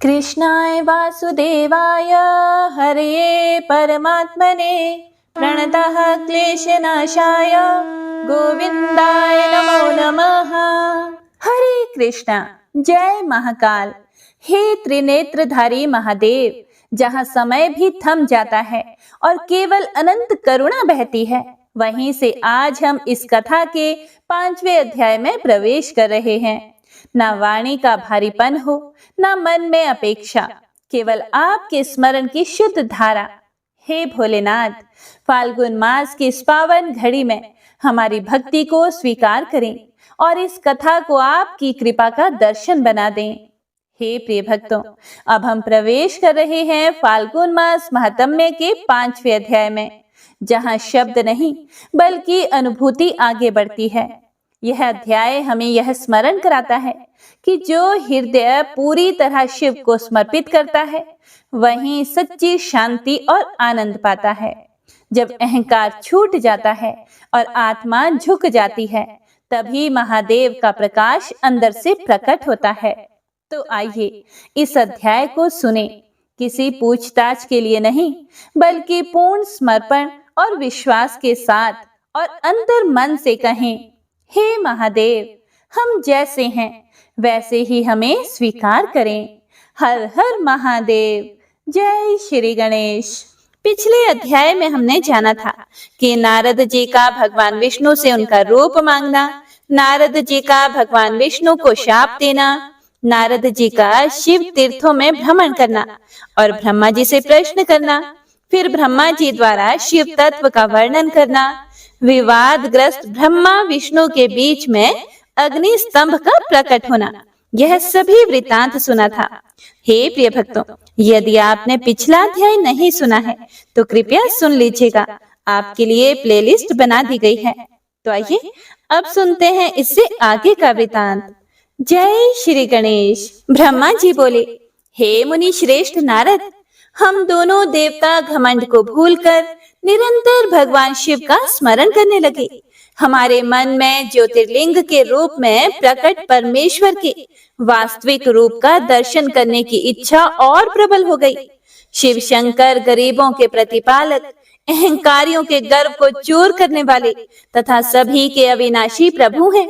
कृष्णाय वासुदेवाय हरये परमात्मने प्रणतः क्लेशनाशाय गोविंदाय नमो नमः। हरे कृष्णा। जय महाकाल। हे त्रिनेत्रधारी महादेव, जहाँ समय भी थम जाता है और केवल अनंत करुणा बहती है, वहीं से आज हम इस कथा के 5वें अध्याय में प्रवेश कर रहे हैं। ना वाणी का भारीपन हो, ना मन में अपेक्षा, केवल आपके स्मरण की शुद्ध धारा। हे भोलेनाथ, फाल्गुन मास की इस पावन घड़ी में हमारी भक्ति को स्वीकार करें और इस कथा को आपकी कृपा का दर्शन बना दें। हे प्रिय भक्तों, अब हम प्रवेश कर रहे हैं फाल्गुन मास महात्म्य के 5वें अध्याय में, जहां शब्द नहीं बल्कि अनुभूति आगे बढ़ती है। यह अध्याय हमें यह स्मरण कराता है कि जो हृदय पूरी तरह शिव को समर्पित करता है, वहीं सच्ची शांति और आनंद पाता है। जब अहंकार छूट जाता है और आत्मा झुक जाती है, तभी महादेव का प्रकाश अंदर से प्रकट होता है। तो आइए इस अध्याय को सुने, किसी पूछताछ के लिए नहीं, बल्कि पूर्ण समर्पण और विश्वास के साथ, और अंतर मन से कहें, हे महादेव, हम जैसे हैं वैसे ही हमें स्वीकार करें। हर हर महादेव। जय श्री गणेश। पिछले अध्याय में हमने जाना था कि नारद जी का भगवान विष्णु से उनका रूप मांगना, नारद जी का भगवान विष्णु को शाप देना, नारद जी का शिव तीर्थों में भ्रमण करना और ब्रह्मा जी से प्रश्न करना, फिर ब्रह्मा जी द्वारा शिव तत्व का वर्णन करना, विवादग्रस्त ब्रह्मा विष्णु के बीच में अग्नि स्तंभ का प्रकट होना, यह सभी वृतांत सुना था। हे प्रिय भक्तों, यदि आपने पिछला अध्याय नहीं सुना है तो कृपया सुन लीजिएगा, आपके लिए प्लेलिस्ट बना दी गई है। तो आइए अब सुनते हैं इससे आगे का वृतांत। जय श्री गणेश। ब्रह्मा जी बोले, हे मुनि श्रेष्ठ नारद, हम दोनों देवता घमंड को भूलकर निरंतर भगवान शिव का स्मरण करने लगे। हमारे मन में ज्योतिर्लिंग के रूप में प्रकट परमेश्वर के वास्तविक रूप का दर्शन करने की इच्छा और प्रबल हो गई। शिव शंकर गरीबों के प्रतिपालक, अहंकारियों के गर्व को चूर करने वाले तथा सभी के अविनाशी प्रभु हैं।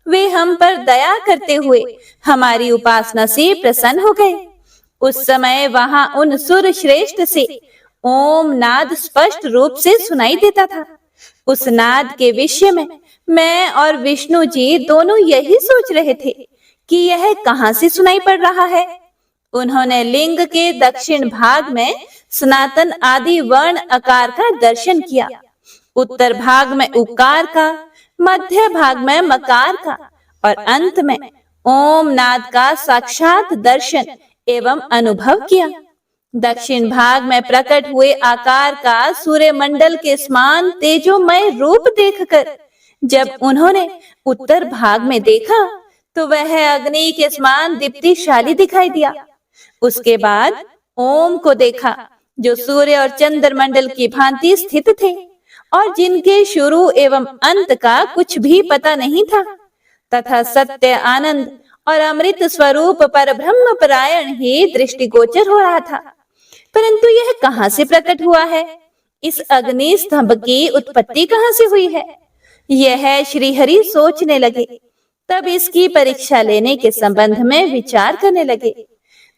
वे हम पर दया करते हुए हमारी उपासना से प्रसन्न हो गए। उस समय वहां उन सुर श्रेष्ठ से ओम नाद स्पष्ट रूप से सुनाई देता था। उस नाद के विषय में मैं और विष्णु जी दोनों यही सोच रहे थे कि यह कहां से सुनाई पड़ रहा है। उन्होंने लिंग के दक्षिण भाग में सनातन आदि वर्ण आकार का दर्शन किया, उत्तर भाग में उकार का, मध्य भाग में मकार का और अंत में ओम नाद का साक्षात दर्शन एवं अनुभव किया। दक्षिण भाग में प्रकट हुए आकार का सूर्य मंडल के समान तेजोमय रूप देखकर जब उन्होंने उत्तर भाग में देखा तो वह अग्नि के समान दीप्तिशाली दिखाई दिया। उसके बाद ओम को देखा, जो सूर्य और चंद्रमंडल की भांति स्थित थे और जिनके शुरू एवं अंत का कुछ भी पता नहीं था, तथा सत्य, आनंद और अमृत स्वरूप पर ब्रह्म परायण ही दृष्टिगोचर हो रहा था। परंतु यह कहां से प्रकट हुआ है? इस अग्नि स्तंभ की उत्पत्ति कहां से हुई है? यह श्री हरि सोचने लगे। तब इसकी परीक्षा लेने के संबंध में विचार करने लगे।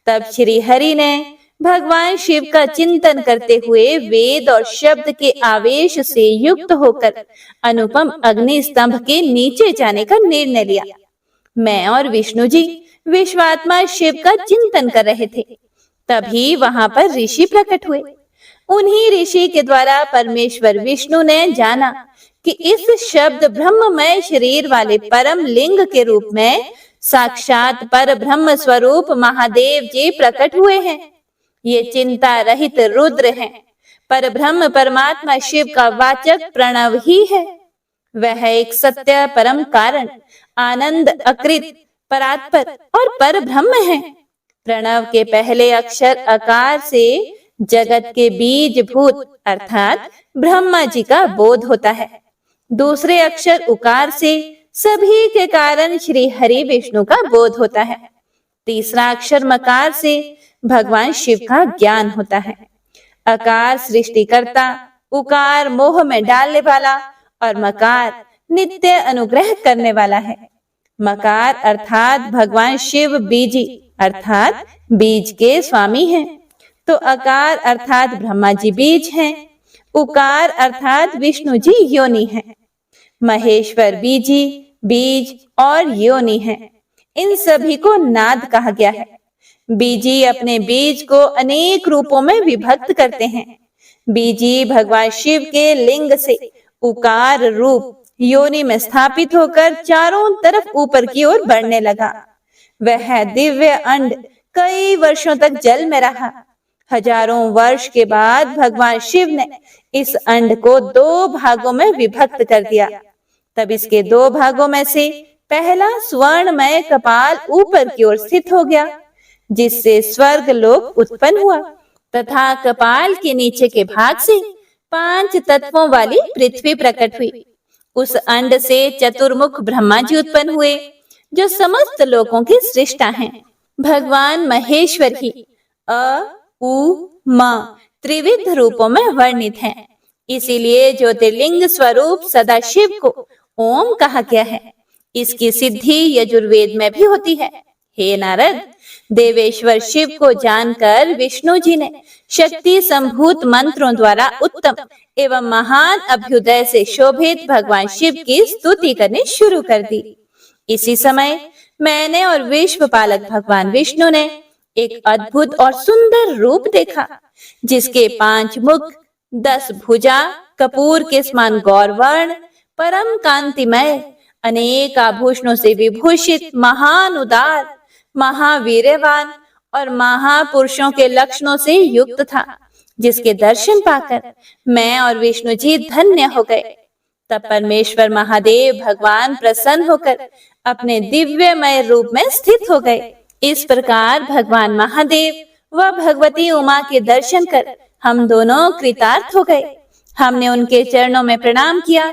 तब श्री हरि ने भगवान शिव का चिंतन करते हुए वेद और शब्द के आवेश से युक्त होकर अनुपम अग्नि स्तंभ के नीचे जाने का निर्णय लिया। मैं और विष्णु जी विश्वात्मा शिव का चिंतन कर रहे थे। तभी वहां पर ऋषि प्रकट हुए। उन्हीं ऋषि के द्वारा परमेश्वर विष्णु ने जाना कि इस शब्द ब्रह्ममय शरीर वाले परम लिंग के रूप में साक्षात पर ब्रह्म स्वरूप महादेव जी प्रकट हुए हैं। ये चिंता रहित रुद्र हैं। पर ब्रह्म परमात्मा शिव का वाचक प्रणव ही है। वह एक सत्य परम कारण, आनंद, अकृत, परात्पर और पर ब्रह्म है। प्रणव के पहले अक्षर अकार से जगत के बीज भूत अर्थात ब्रह्मा जी का बोध होता है। दूसरे अक्षर उकार से सभी के कारण श्री हरि विष्णु का बोध होता है। तीसरा अक्षर मकार से भगवान शिव का ज्ञान होता है। अकार सृष्टिकर्ता, उकार मोह में डालने वाला और मकार नित्य अनुग्रह करने वाला है। मकार अर्थात भगवान शिव बीजी अर्थात बीज के स्वामी हैं। तो अकार अर्थात ब्रह्मा जी बीज हैं। उकार अर्थात विष्णु जी योनि हैं। महेश्वर बीजी, बीज और योनि हैं। इन सभी को नाद कहा गया है। बीजी अपने बीज को अनेक रूपों में विभक्त करते हैं। बीजी भगवान शिव के लिंग से उकार रूप योनि में स्थापित होकर चारों तरफ ऊपर की ओर बढ़ने लगा। वह दिव्य अंड कई वर्षों तक जल में रहा। हजारों वर्ष के बाद भगवान शिव ने इस अंड को 2 भागों में विभक्त कर दिया। तब इसके 2 भागों में से पहला स्वर्णमय कपाल ऊपर की ओर स्थित हो गया, जिससे स्वर्ग लोक उत्पन्न हुआ तथा कपाल के नीचे के भाग से 5 तत्वों वाली पृथ्वी प्रकट हुई। उस अंड से चतुर्मुख ब्रह्मा जी उत्पन्न हुए, जो समस्त लोकों के सृष्टा हैं। भगवान महेश्वर ही अ, उ, म त्रिविध रूपों में वर्णित हैं। इसीलिए ज्योतिर्लिंग स्वरूप सदाशिव को ओम कहा गया है। इसकी सिद्धि यजुर्वेद में भी होती है। हे नारद, देवेश्वर शिव को जानकर विष्णु जी ने शक्ति संभूत मंत्रों द्वारा उत्तम एवं महान अभ्युदय से शोभित भगवान शिव की स्तुति करनी शुरू कर दी। इसी समय मैंने और विश्व पालक भगवान विष्णु ने एक अद्भुत और सुंदर रूप देखा, जिसके 5 मुख, 10 भुजा, कपूर के समान गौरवर्ण, परम कांतिमय, अनेक आभूषणों से विभूषित, महान उदार, महावीर्यवान और महापुरुषों के लक्षणों से युक्त था, जिसके दर्शन पाकर मैं और विष्णु जी धन्य हो गए। तब परमेश्वर महादेव भगवान प्रसन्न होकर अपने दिव्यमय रूप में स्थित हो गए। इस प्रकार भगवान महादेव व भगवती उमा के दर्शन कर हम दोनों कृतार्थ हो गए। हमने उनके चरणों में प्रणाम किया।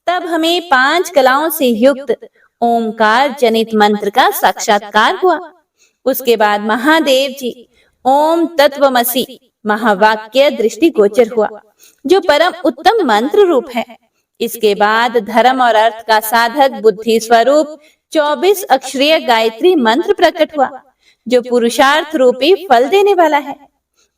तब हमें 5 कलाओं से युक्त ओमकार जनित मंत्र का साक्षात्कार हुआ। उसके बाद महादेव जी ओम तत्वमसि महावाक्य दृष्टि गोचर हुआ, जो परम उत्तम मंत्र रूप है। इसके बाद धर्म और अर्थ का साधक बुद्धि स्वरूप 24 अक्षरीय गायत्री मंत्र प्रकट हुआ, जो पुरुषार्थ रूपी फल देने वाला है।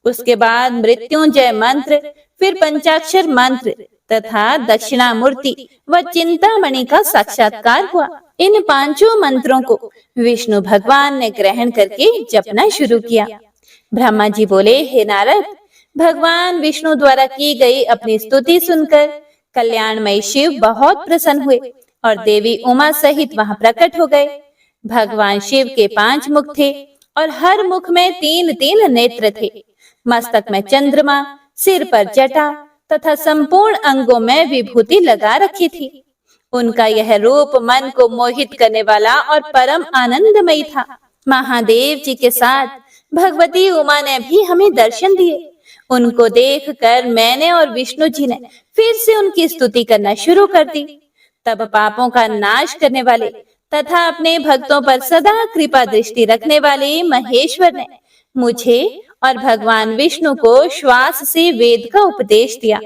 उसके बाद मृत्युंजय मंत्र, फिर पंचाक्षर मंत्र तथा दक्षिणामूर्ति व चिंतामणि का साक्षात्कार हुआ। इन 5 मंत्रों को विष्णु भगवान ने ग्रहण करके जपना शुरू किया। ब्रह्मा जी बोले, हे नारद, भगवान विष्णु द्वारा की गई अपनी स्तुति सुनकर कल्याणमय शिव बहुत प्रसन्न हुए और देवी उमा सहित वहां प्रकट हो गए। भगवान शिव के 5 मुख थे और हर मुख में 3-3 नेत्र थे। मस्तक में चंद्रमा, सिर पर जटा तथा संपूर्ण अंगों में विभूति लगा रखी थी। उनका यह रूप मन को मोहित करने वाला और परम आनंदमयी था। महादेव जी के साथ भगवती उमा ने भी हमें दर्शन दिए। उनको देखकर मैंने और विष्णु जी ने फिर से उनकी स्तुति करना शुरू कर दी। तब पापों का नाश करने वाले तथा अपने भक्तों पर सदा कृपा दृष्टि रखने वाले महेश्वर ने मुझे और भगवान विष्णु को श्वास से वेद का उपदेश दिया।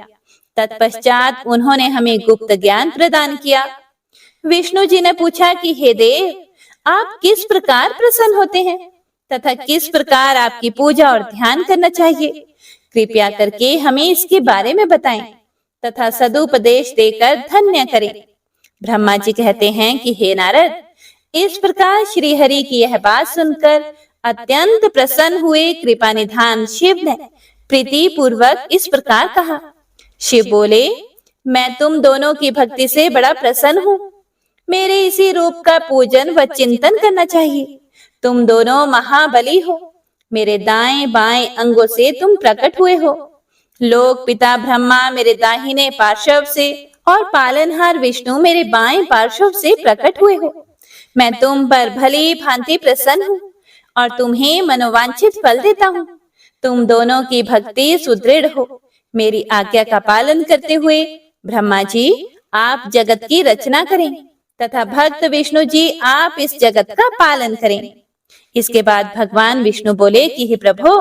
तत्पश्चात उन्होंने हमें गुप्त ज्ञान प्रदान किया। विष्णु जी ने पूछा कि हे देव, आप किस प्रकार प्रसन्न होते हैं तथा किस प्रकार आपकी पूजा और ध्यान करना चाहिए? कृपया करके हमें इसके बारे में बताएं तथा सदुपदेश देकर धन्य करें। ब्रह्मा जी कहते हैं कि हे नारद, इस प्रकार श्री हरि की यह बात सुनकर अत्यंत प्रसन्न हुए कृपा निधान शिव ने प्रीति पूर्वक इस प्रकार कहा। शिव बोले, मैं तुम दोनों की भक्ति से बड़ा प्रसन्न हूँ। मेरे इसी रूप का पूजन व चिंतन करना चाहिए। तुम दोनों महाबली हो। मेरे दाएं बाएं अंगों से तुम प्रकट हुए हो। लोक पिता ब्रह्मा मेरे दाहिने पार्श्व से और पालनहार विष्णु मेरे बाएं पार्श्व से प्रकट हुए हो। मैं तुम पर भली भांति प्रसन्न हूँ और तुम्हें मनोवांछित फल देता हूँ। तुम दोनों की भक्ति सुदृढ़ हो। मेरी आज्ञा का पालन करते हुए ब्रह्मा जी आप जगत की रचना करें तथा भक्त विष्णु जी आप इस जगत का पालन करें। इसके बाद भगवान विष्णु बोले कि हे प्रभु,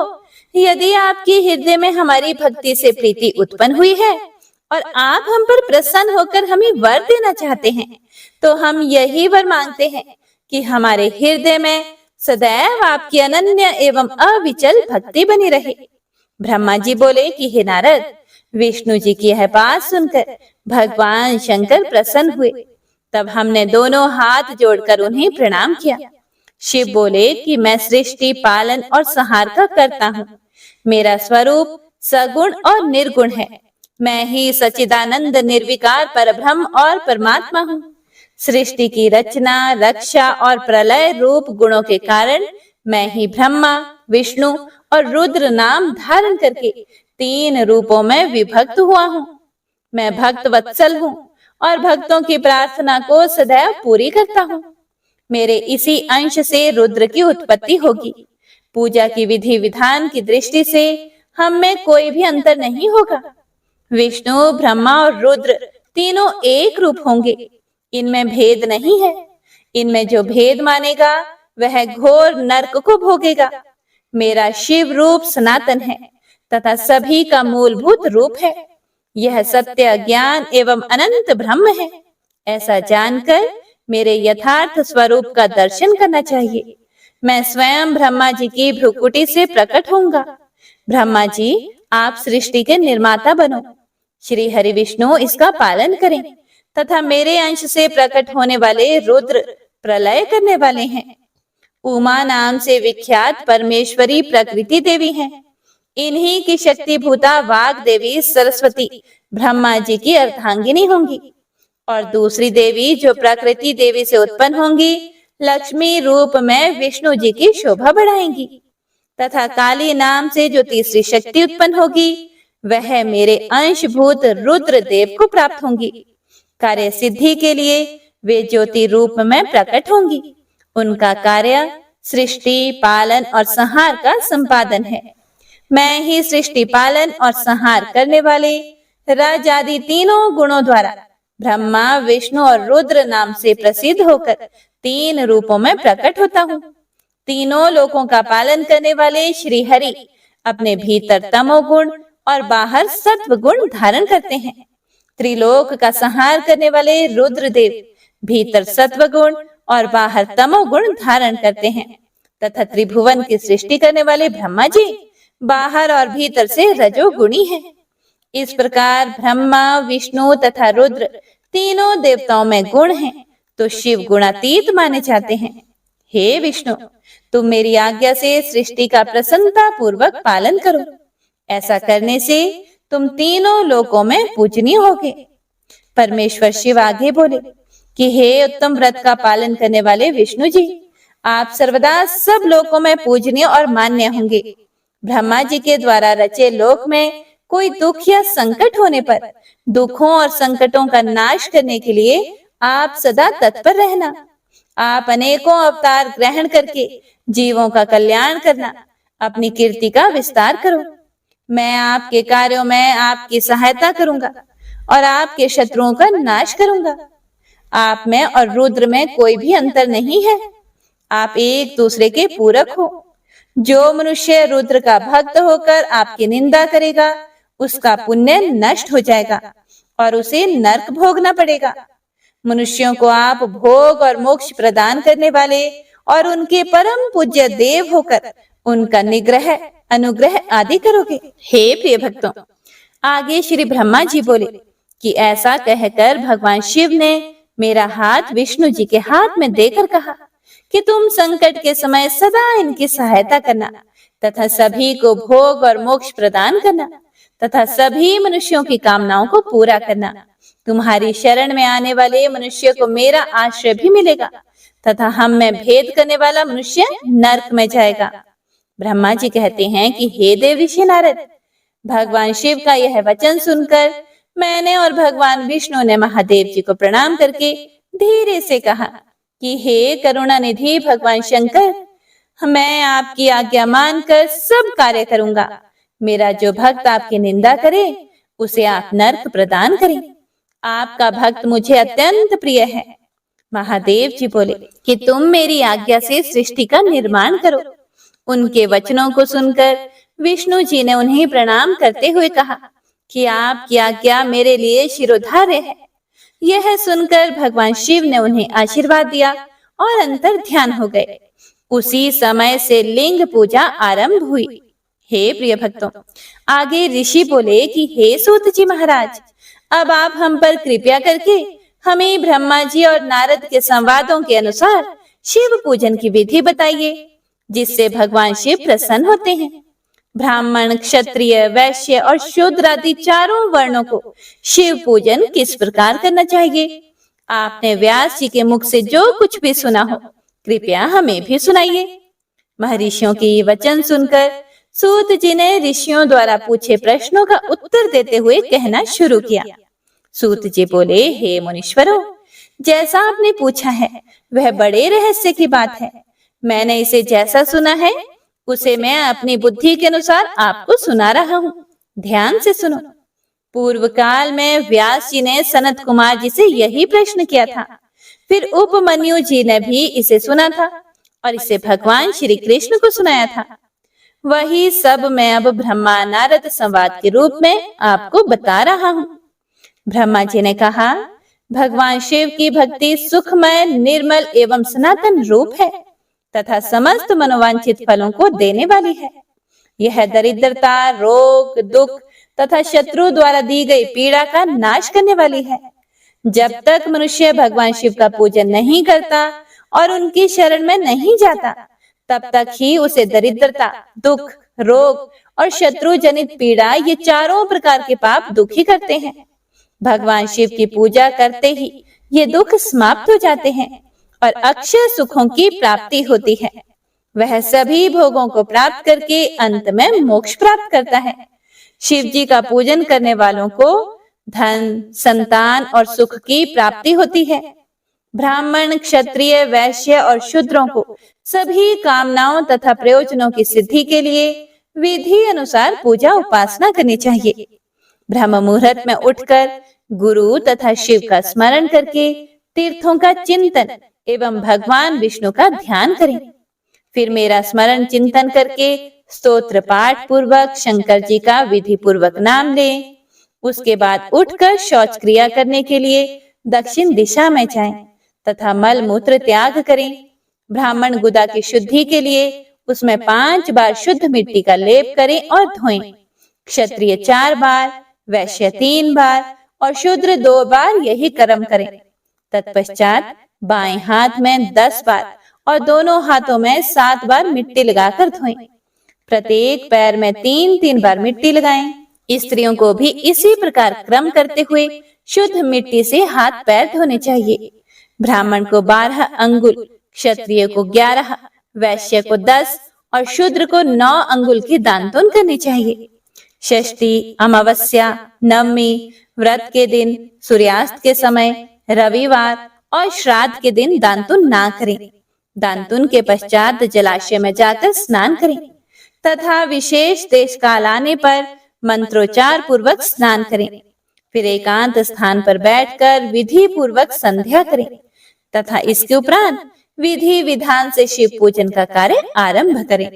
यदि आपके हृदय में हमारी भक्ति से प्रीति उत्पन्न हुई है और आप हम पर प्रसन्न होकर हमें वर देना चाहते हैं, तो हम यही वर मांगते हैं कि हमारे हृदय में सदैव आपकी अनन्य एवं अविचल भक्ति बनी रहे। ब्रह्मा जी बोले कि हे नारद, विष्णु जी की यह बात सुनकर भगवान शंकर प्रसन्न हुए। तब हमने दोनों हाथ जोड़कर उन्हें प्रणाम किया। शिव बोले कि मैं सृष्टि, पालन और संहार का करता हूँ। मेरा स्वरूप सगुण और निर्गुण है। मैं ही सच्चिदानंद निर्विकार परब्रह्म और परमात्मा हूँ। सृष्टि की रचना, रक्षा और प्रलय रूप गुणों के कारण मैं ही ब्रह्मा, विष्णु और रुद्र नाम धारण करके 3 रूपों में विभक्त हुआ हूँ। मैं भक्त वत्सल हूँ और भक्तों की प्रार्थना को सदैव पूरी करता हूँ। मेरे इसी अंश से रुद्र की उत्पत्ति होगी। पूजा की विधि विधान की दृष्टि से हम में कोई भी अंतर नहीं होगा। विष्णु, ब्रह्मा और रुद्र तीनों एक रूप होंगे। इनमें भेद नहीं है। इनमें जो भेद मानेगा वह घोर नरक को भोगेगा। मेरा शिव रूप सनातन है तथा सभी का मूलभूत रूप है। यह सत्य, ज्ञान एवं अनंत ब्रह्म है। ऐसा जानकर मेरे यथार्थ स्वरूप का दर्शन करना चाहिए। मैं स्वयं ब्रह्मा जी की भ्रुकुटी से प्रकट होऊंगा। ब्रह्मा जी, आप सृष्टि के निर्माता बनो। श्री हरि विष्णु इसका पालन करें तथा मेरे अंश से प्रकट होने वाले रुद्र प्रलय करने वाले हैं। उमा नाम से विख्यात परमेश्वरी प्रकृति देवी हैं। इन्हीं की शक्ति भूता वाग देवी सरस्वती ब्रह्मा जी की अर्धांगिनी होंगी और दूसरी देवी जो प्रकृति देवी से उत्पन्न होंगी, लक्ष्मी रूप में विष्णु जी की शोभा बढ़ाएंगी तथा काली नाम से जो तीसरी शक्ति उत्पन्न होगी वह मेरे अंशभूत रुद्र देव को प्राप्त होंगी। कार्य सिद्धि के लिए वे ज्योति रूप में प्रकट होंगी। उनका कार्य सृष्टि, पालन और संहार का संपादन है। मैं ही सृष्टि, पालन और संहार करने वाले राजादि तीनों गुणों द्वारा ब्रह्मा, विष्णु और रुद्र नाम से प्रसिद्ध होकर 3 रूपों में प्रकट होता हूँ। तीनों लोकों का पालन करने वाले श्री हरि अपने भीतर तमोगुण और बाहर सत्व गुण धारण करते हैं। त्रिलोक का संहार करने वाले रुद्र देव भीतर सत्व गुण और बाहर तमोगुण धारण करते हैं तथा त्रिभुवन की सृष्टि करने वाले ब्रह्मा जी बाहर और भीतर से रजोगुणी हैं। इस प्रकार ब्रह्मा, विष्णु तथा रुद्र तीनों देवताओं में गुण हैं, तो शिव गुणातीत माने जाते हैं। हे विष्णु, तुम मेरी आज्ञा से सृष्टि का प्रसन्नता पूर्वक पालन करो। ऐसा करने से तुम तीनों लोकों में पूजनीय होगे। परमेश्वर शिव आगे बोले कि हे उत्तम व्रत का पालन करने वाले विष्णु जी, आप सर्वदा सब लोकों में पूजनीय और मान्य होंगे। ब्रह्मा जी के द्वारा रचे लोक में कोई दुख या संकट होने पर दुखों और संकटों का नाश करने के लिए आप सदा तत्पर रहना। आप अनेकों अवतार ग्रहण करके जीवों का कल्याण करना, अपनी कीर्ति का विस्तार करो। मैं आपके कार्यों में आपकी सहायता करूंगा और आपके शत्रुओं का नाश करूंगा। आप में और रुद्र में कोई भी अंतर नहीं है। आप एक दूसरे के पूरक हो। जो मनुष्य रुद्र का भक्त होकर आपकी निंदा करेगा उसका पुण्य नष्ट हो जाएगा और उसे नरक भोगना पड़ेगा। मनुष्यों को आप भोग और मोक्ष प्रदान करने वाले और उनके परम पूज्य देव होकर उनका निग्रह, अनुग्रह आदि करोगे। हे प्रिय भक्तों, आगे श्री ब्रह्मा जी बोले कि ऐसा कहकर भगवान शिव ने मेरा हाथ विष्णु जी के हाथ में देकर कहा कि तुम संकट के समय सदा इनकी सहायता करना तथा सभी को भोग और मोक्ष प्रदान करना तथा सभी मनुष्यों की कामनाओं को पूरा करना। तुम्हारी शरण में आने वाले मनुष्य को मेरा आश्रय भी मिलेगा तथा हम में भेद करने वाला मनुष्य नरक में जाएगा। ब्रह्मा जी कहते हैं कि हे देव ऋषि नारद, भगवान शिव का यह वचन सुनकर मैंने और भगवान विष्णु ने महादेव जी को प्रणाम करके धीरे से कहा कि हे करुणा निधि भगवान शंकर, मैं आपकी आज्ञा मानकर सब कार्य करूंगा। मेरा जो भक्त आपकी निंदा करे उसे आप नरक प्रदान करें। आपका भक्त मुझे अत्यंत प्रिय है। महादेव जी बोले कि तुम मेरी आज्ञा से सृष्टि का निर्माण करो। उनके वचनों को सुनकर विष्णु जी ने उन्हें प्रणाम करते हुए कहा कि आपकी आज्ञा मेरे लिए शिरोधार्य है। यह सुनकर भगवान शिव ने उन्हें आशीर्वाद दिया और अंतर ध्यान हो गए। उसी समय से लिंग पूजा आरंभ हुई। हे प्रिय भक्तों, आगे ऋषि बोले कि हे सूत जी महाराज, अब आप हम पर कृपा करके हमें ब्रह्मा जी और नारद के संवादों के अनुसार शिव पूजन की विधि बताइए, जिससे भगवान शिव प्रसन्न होते हैं। ब्राह्मण, क्षत्रिय, वैश्य और शूद्र आदि चारों वर्णों को शिव पूजन किस प्रकार करना चाहिए? आपने व्यास जी के मुख से जो कुछ भी सुना हो, कृपया हमें भी सुनाइए। महर्षियों के ये वचन सुनकर सूत जी ने ऋषियों द्वारा पूछे प्रश्नों का उत्तर देते हुए कहना शुरू किया। सूत जी बोले, हे मुनीश्वरों, जैसा आपने पूछा है वह बड़े रहस्य की बात है। मैंने इसे जैसा सुना है उसे मैं अपनी बुद्धि के अनुसार आपको सुना रहा हूँ। ध्यान से सुनो। पूर्व काल में व्यास जी ने सनत कुमार जी से यही प्रश्न किया था। फिर उपमन्यु जी ने भी इसे सुना था और इसे भगवान श्री कृष्ण को सुनाया था। वही सब मैं अब ब्रह्मा नारद संवाद के रूप में आपको बता रहा हूँ। ब्रह्मा जी ने कहा, भगवान शिव की भक्ति सुखमय, निर्मल एवं सनातन रूप है तथा समस्त मनोवांछित फलों को देने वाली है। यह दरिद्रता, रोग, दुख तथा शत्रु द्वारा दी गई पीड़ा का नाश करने वाली है। जब तक मनुष्य भगवान शिव का पूजन नहीं करता और उनकी शरण में नहीं जाता, तब तक ही उसे दरिद्रता, दुख, रोग और शत्रु जनित पीड़ा, ये चारों प्रकार के पाप दुखी करते हैं। भगवान शिव की पूजा करते ही ये दुख समाप्त हो जाते हैं और अक्षय सुखों की प्राप्ति होती है। वह सभी भोगों को प्राप्त करके अंत में मोक्ष प्राप्त करता है। शिव जी का पूजन करने वालों को धन, संतान और सुख की प्राप्ति होती है। ब्राह्मण, क्षत्रिय, वैश्य और शूद्रों को सभी कामनाओं तथा प्रयोजनों की सिद्धि के लिए विधि अनुसार पूजा उपासना करनी चाहिए। ब्रह्म मुहूर्त में उठकर गुरु तथा शिव का स्मरण करके तीर्थों का चिंतन एवं भगवान विष्णु का ध्यान करें। फिर मेरा स्मरण चिंतन करके स्तोत्र पाठ पूर्वक शंकर जी का विधि पूर्वक नाम लें। उसके बाद उठकर शौच क्रिया करने के लिए दक्षिण दिशा में जाएं तथा मल मूत्र त्याग करें। ब्राह्मण गुदा की शुद्धि के लिए उसमें 5 बार शुद्ध मिट्टी का लेप करें और धोएं। क्षत्रिय 4 बार, वैश्य 3 बार और शूद्र 2 बार यही कर्म करें। तत्पश्चात बाएं हाथ में 10 बार और दोनों हाथों में 7 बार मिट्टी लगाकर धोएं। प्रत्येक पैर में 3-3 बार मिट्टी लगाएं। स्त्रियों को भी इसी प्रकार क्रम करते हुए शुद्ध मिट्टी से हाथ पैर धोने चाहिए। ब्राह्मण को 12 अंगुल, क्षत्रिय को 11, वैश्य को 10 और शूद्र को 9 अंगुल की दांतुन करनी चाहिए। षष्ठी, अमावस्या, नवमी, व्रत के दिन, सूर्यास्त के समय, रविवार और श्राद्ध के दिन दांतुन ना करें। दांतुन के पश्चात जलाशय में जाकर स्नान करें तथा विशेष देश काल आने पर मंत्रोच्चार पूर्वक स्नान करें। फिर एकांत स्थान पर बैठकर विधि पूर्वक संध्या करें तथा इसके उपरांत विधि विधान से शिव पूजन का कार्य आरंभ करें।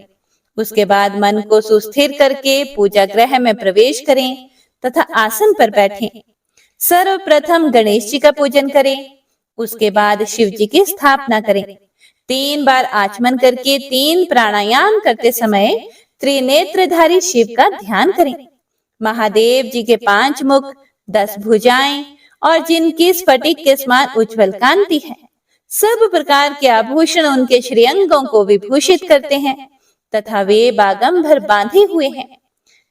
उसके बाद मन को सुस्थिर करके पूजा गृह में प्रवेश करें तथा आसन पर बैठें। सर्वप्रथम गणेश जी का पूजन करें। उसके बाद शिव जी की स्थापना करें। 3 बार आचमन करके 3 प्राणायाम करते समय त्रिनेत्रधारी शिव का ध्यान करें। महादेव जी के 5 मुख, 10 भुजाएं और जिनकी स्फटिक के समान उज्ज्वल कांति है। सब प्रकार के आभूषण उनके श्रीअंगों को विभूषित करते हैं तथा वे बागंबर बांधे हुए हैं।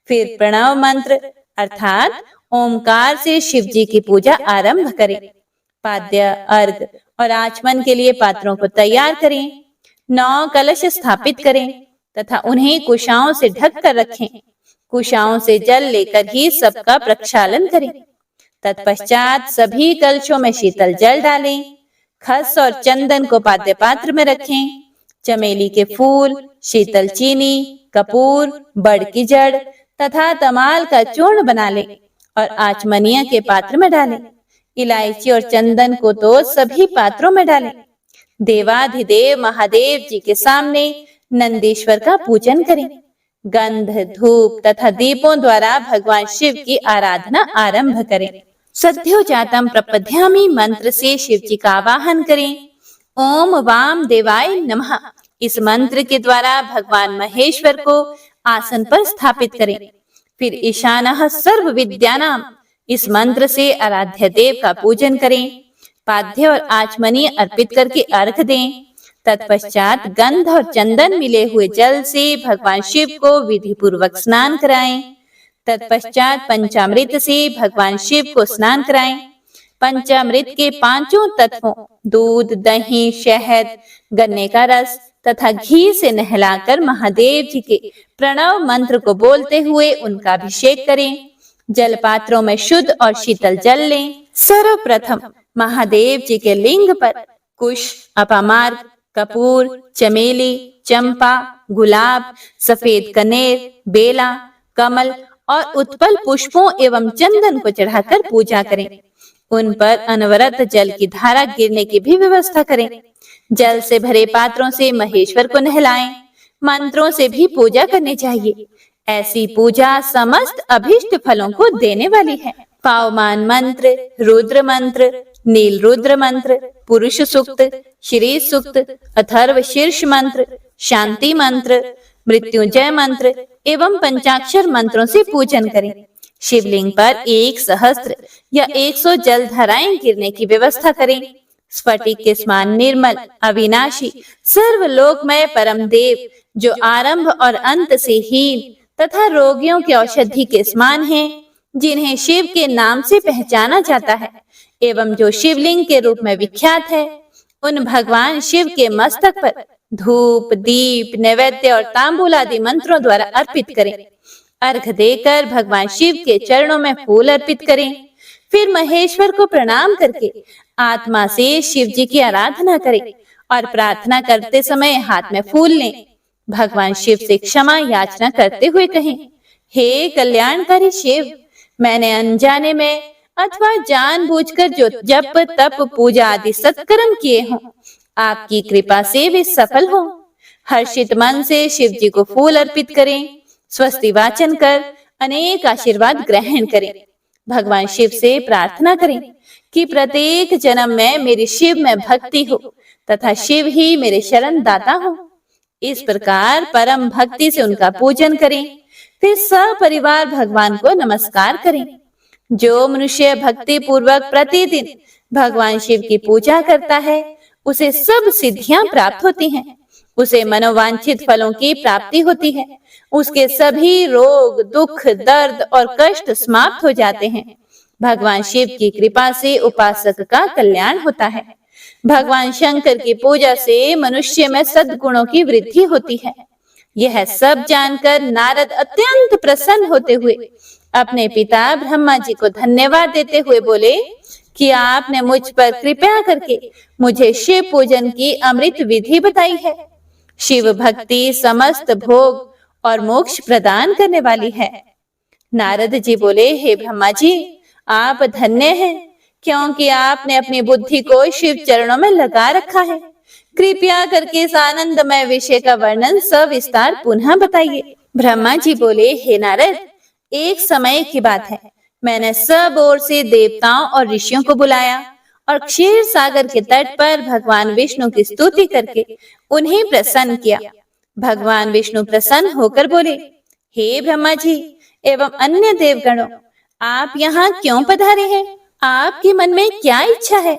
फिर प्रणव मंत्र अर्थात ओमकार से शिव जी की पूजा आरंभ करें। पाद्य, अर्घ और आचमन के लिए पात्रों को तैयार करें। 9 कलश स्थापित करें तथा उन्हें कुशाओं से ढक कर रखें। कुशाओं से जल लेकर ही सबका प्रक्षालन करें। तत्पश्चात सभी कलशों में शीतल जल डालें। खस और चंदन को पाद्य पात्र में रखें। चमेली के फूल, शीतल चीनी, कपूर, बड़ की जड़ तथा तमाल का चूर्ण बना लें और आचमनीय के पात्र में डालें। इलायची और चंदन को तो सभी पात्रों में डालें। देवाधिदेव महादेव जी के सामने नंदीश्वर का पूजन करें। गंध, धूप तथा दीपों द्वारा भगवान शिव की आराधना आरंभ करें। सद्योजातम प्रपद्यामि मंत्र से शिव जी का आवाहन करें। ओम वाम देवाय नमः इस मंत्र के द्वारा भगवान महेश्वर को आसन पर स्थापित करें। फिर ईशानः सर्व विद्यानाम इस मंत्र से आराध्य देव का पूजन करें। पाद्य और आचमनी अर्पित करके अर्घ दें। तत्पश्चात गंध और चंदन मिले हुए जल से भगवान शिव को विधि पूर्वक स्नान कराएं। तत्पश्चात पंचामृत से भगवान शिव को स्नान कराएं। पंचामृत के पांचों तत्वों दूध, दही, शहद, गन्ने का रस तथा घी से नहलाकर महादेव जी के प्रणव मंत्र को बोलते हुए उनका अभिषेक करें। जल पात्रों में शुद्ध और शीतल जल लें। सर्वप्रथम महादेव जी के लिंग पर कुश, अपामार्ग, कपूर, चमेली, चंपा, गुलाब, सफेद कनेर, बेला, कमल और उत्पल पुष्पों एवं चंदन को चढ़ाकर पूजा करें। उन पर अनवरत जल की धारा गिरने की भी व्यवस्था करें। जल से भरे पात्रों से महेश्वर को नहलाएं। मंत्रों से भी पूजा करनी चाहिए। ऐसी पूजा समस्त अभिष्ट फलों को देने वाली है। पावमान मंत्र, रुद्र मंत्र, नील रुद्र मंत्र, पुरुष सूक्त, श्री सूक्त, अथर्व शीर्ष मंत्र, शांति मंत्र, मृत्युंजय मंत्र एवं पंचाक्षर मंत्रों से पूजन करें। शिवलिंग पर 1 सहस्त्र या 100 जल धाराएं गिरने की व्यवस्था करें। स्फटिक के समान निर्मल, अविनाशी, सर्वलोकमय परम देव जो आरंभ और अंत से हीन तथा रोगियों के औषधि के समान हैं, जिन्हें शिव के नाम से पहचाना जाता है एवं जो शिवलिंग के रूप में विख्यात है, उन भगवान शिव के मस्तक पर धूप, दीप, नैवेद्य और तांबूल आदि मंत्रों द्वारा अर्पित करें। अर्घ देकर भगवान शिव के चरणों में फूल अर्पित करें। फिर महेश्वर को प्रणाम करके आत्मा से शिव जी की आराधना करें और प्रार्थना करते समय हाथ में फूल लें। भगवान शिव से क्षमा याचना करते हुए कहें, हे कल्याणकारी शिव, मैंने अनजाने में अथवा जानबूझकर जो जप, तप, पूजा आदि सत्कर्म किए हों, आपकी कृपा से वे सफल हों। हर्षित मन से शिव जी को फूल अर्पित करें। स्वस्ति वाचन कर अनेक आशीर्वाद ग्रहण करें। भगवान शिव से प्रार्थना करें कि प्रत्येक जन्म में मेरी शिव में भक्ति हो तथा शिव ही मेरे शरण दाता हो। इस प्रकार परम भक्ति से उनका पूजन करें। फिर सपरिवार भगवान को नमस्कार करें। जो मनुष्य भक्ति पूर्वक प्रतिदिन भगवान शिव की पूजा करता है, उसे सब सिद्धियां प्राप्त होती हैं। उसे मनोवांछित फलों की प्राप्ति होती है। उसके सभी रोग, दुख, दर्द और कष्ट समाप्त हो जाते हैं। भगवान शिव की कृपा से उपासक का कल्याण होता है। भगवान शंकर की पूजा से मनुष्य में सद्गुणों की वृद्धि होती है। यह सब जानकर नारद अत्यंत प्रसन्न होते हुए अपने पिता ब्रह्मा जी को धन्यवाद देते हुए बोले कि आपने मुझ पर कृपा करके मुझे शिव पूजन की अमृत विधि बताई है। शिव भक्ति समस्त भोग और मोक्ष प्रदान करने वाली है। नारद जी बोले, हे ब्रह्मा जी, आप धन्य हैं, क्योंकि आपने अपनी बुद्धि को शिव चरणों में लगा रखा है। कृपया करके इस आनंदमय विषय का वर्णन सविस्तार पुनः बताइए। ब्रह्मा जी बोले, हे नारद, एक समय की बात है, मैंने सब ओर से देवताओं और ऋषियों को बुलाया और क्षीर सागर के तट पर भगवान विष्णु की स्तुति करके उन्हें प्रसन्न किया। भगवान विष्णु प्रसन्न होकर बोले, हे ब्रह्मा जी एवं अन्य देवगणों, आप यहाँ क्यों पधारे हैं? आपके मन में क्या इच्छा है?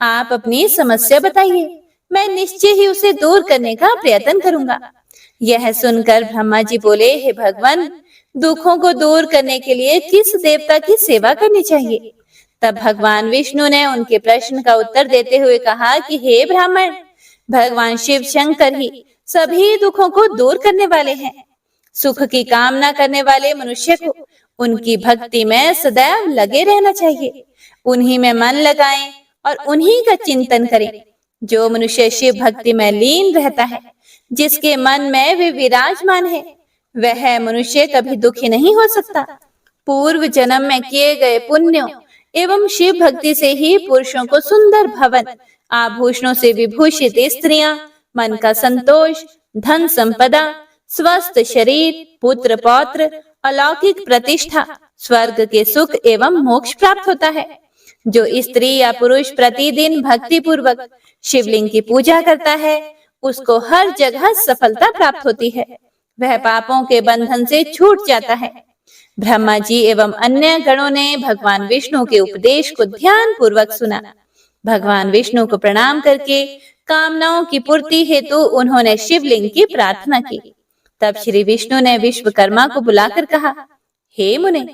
आप अपनी समस्या बताइए, मैं निश्चय ही उसे दूर करने का प्रयत्न करूंगा। यह सुनकर ब्रह्मा जी बोले, हे भगवान, दुखों को दूर करने के लिए किस देवता की सेवा करनी चाहिए? तब भगवान विष्णु ने उनके प्रश्न का उत्तर देते हुए कहा कि हे ब्राह्मण, भगवान शिव शंकर ही सभी दुखों को दूर करने वाले हैं। सुख की कामना करने वाले मनुष्य को उनकी भक्ति में सदैव लगे रहना चाहिए। उन्हीं में मन लगाएं और उन्हीं का चिंतन करें। जो मनुष्य शिव भक्ति में लीन रहता है, जिसके मन में वे विराजमान है, वह मनुष्य कभी दुखी नहीं हो सकता। पूर्व जन्म में किए गए पुण्यों एवं शिव भक्ति से ही पुरुषों को सुंदर भवन, आभूषणों से विभूषित स्त्रियां, मन का संतोष, धन संपदा, स्वस्थ शरीर, पुत्र पौत्र, अलौकिक प्रतिष्ठा, स्वर्ग के सुख एवं मोक्ष प्राप्त होता है। जो स्त्री या पुरुष प्रतिदिन भक्ति पूर्वक शिवलिंग की पूजा करता है, उसको हर जगह सफलता प्राप्त होती है। वह पापों के बंधन से छूट जाता है। ब्रह्मा जी एवं अन्य गणों ने भगवान विष्णु के उपदेश को ध्यान पूर्वक सुना। भगवान विष्णु को प्रणाम करके कामनाओं की पूर्ति हेतु उन्होंने शिवलिंग की प्रार्थना की। तब श्री विष्णु ने विश्वकर्मा को बुलाकर कहा, हे मुने,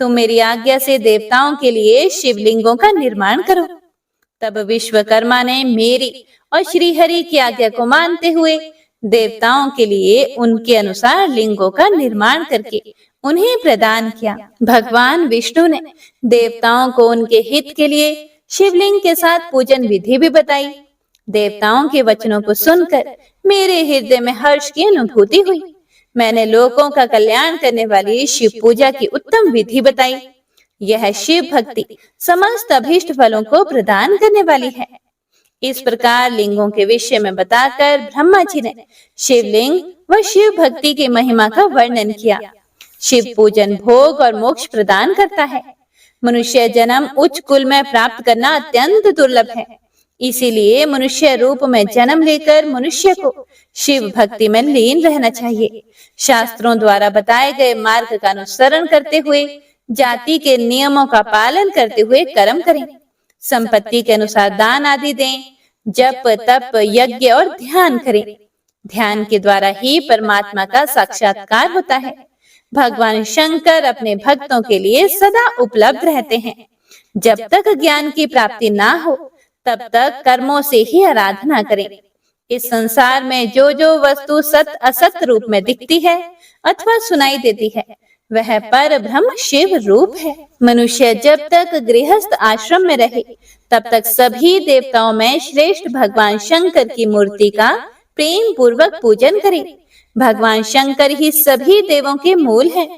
तुम मेरी आज्ञा से देवताओं के लिए शिवलिंगों का निर्माण करो। तब विश्वकर्मा ने मेरी और श्री हरि की आज्ञा को मानते हुए देवताओं के लिए उनके अनुसार लिंगों का निर्माण करके उन्हें प्रदान किया। भगवान विष्णु ने देवताओं को उनके हित के लिए शिवलिंग के साथ पूजन विधि भी बताई। देवताओं के वचनों को सुनकर मेरे हृदय में हर्ष की अनुभूति हुई। मैंने लोगों का कल्याण करने वाली शिव पूजा की उत्तम विधि बताई। यह शिव भक्ति समस्त अभीष्ट फलों को प्रदान करने वाली है। इस प्रकार लिंगों के विषय में बताकर ब्रह्मा जी ने शिवलिंग व शिव भक्ति की महिमा का वर्णन किया। शिव पूजन भोग और मोक्ष प्रदान करता है। मनुष्य जन्म उच्च कुल में प्राप्त करना अत्यंत दुर्लभ है। इसीलिए मनुष्य रूप में जन्म लेकर मनुष्य को शिव भक्ति में लीन रहना चाहिए। शास्त्रों द्वारा बताए गए मार्ग का अनुसरण करते हुए, जाति के नियमों का पालन करते हुए कर्म करें। संपत्ति के अनुसार दान आदि दें। जप तप यज्ञ और ध्यान करें। ध्यान के द्वारा ही परमात्मा का साक्षात्कार होता है। भगवान शंकर अपने भक्तों के लिए सदा उपलब्ध रहते हैं। जब तक ज्ञान की प्राप्ति ना हो तब तक कर्मों से ही आराधना करें। इस संसार में जो जो वस्तु सत असत रूप में दिखती है अथवा सुनाई देती है, वह पर ब्रह्म शिव रूप है। मनुष्य जब तक गृहस्थ आश्रम में रहे तब तक सभी देवताओं में श्रेष्ठ भगवान शंकर की मूर्ति का प्रेम पूर्वक पूजन करे। भगवान शंकर ही सभी देवों के मूल हैं।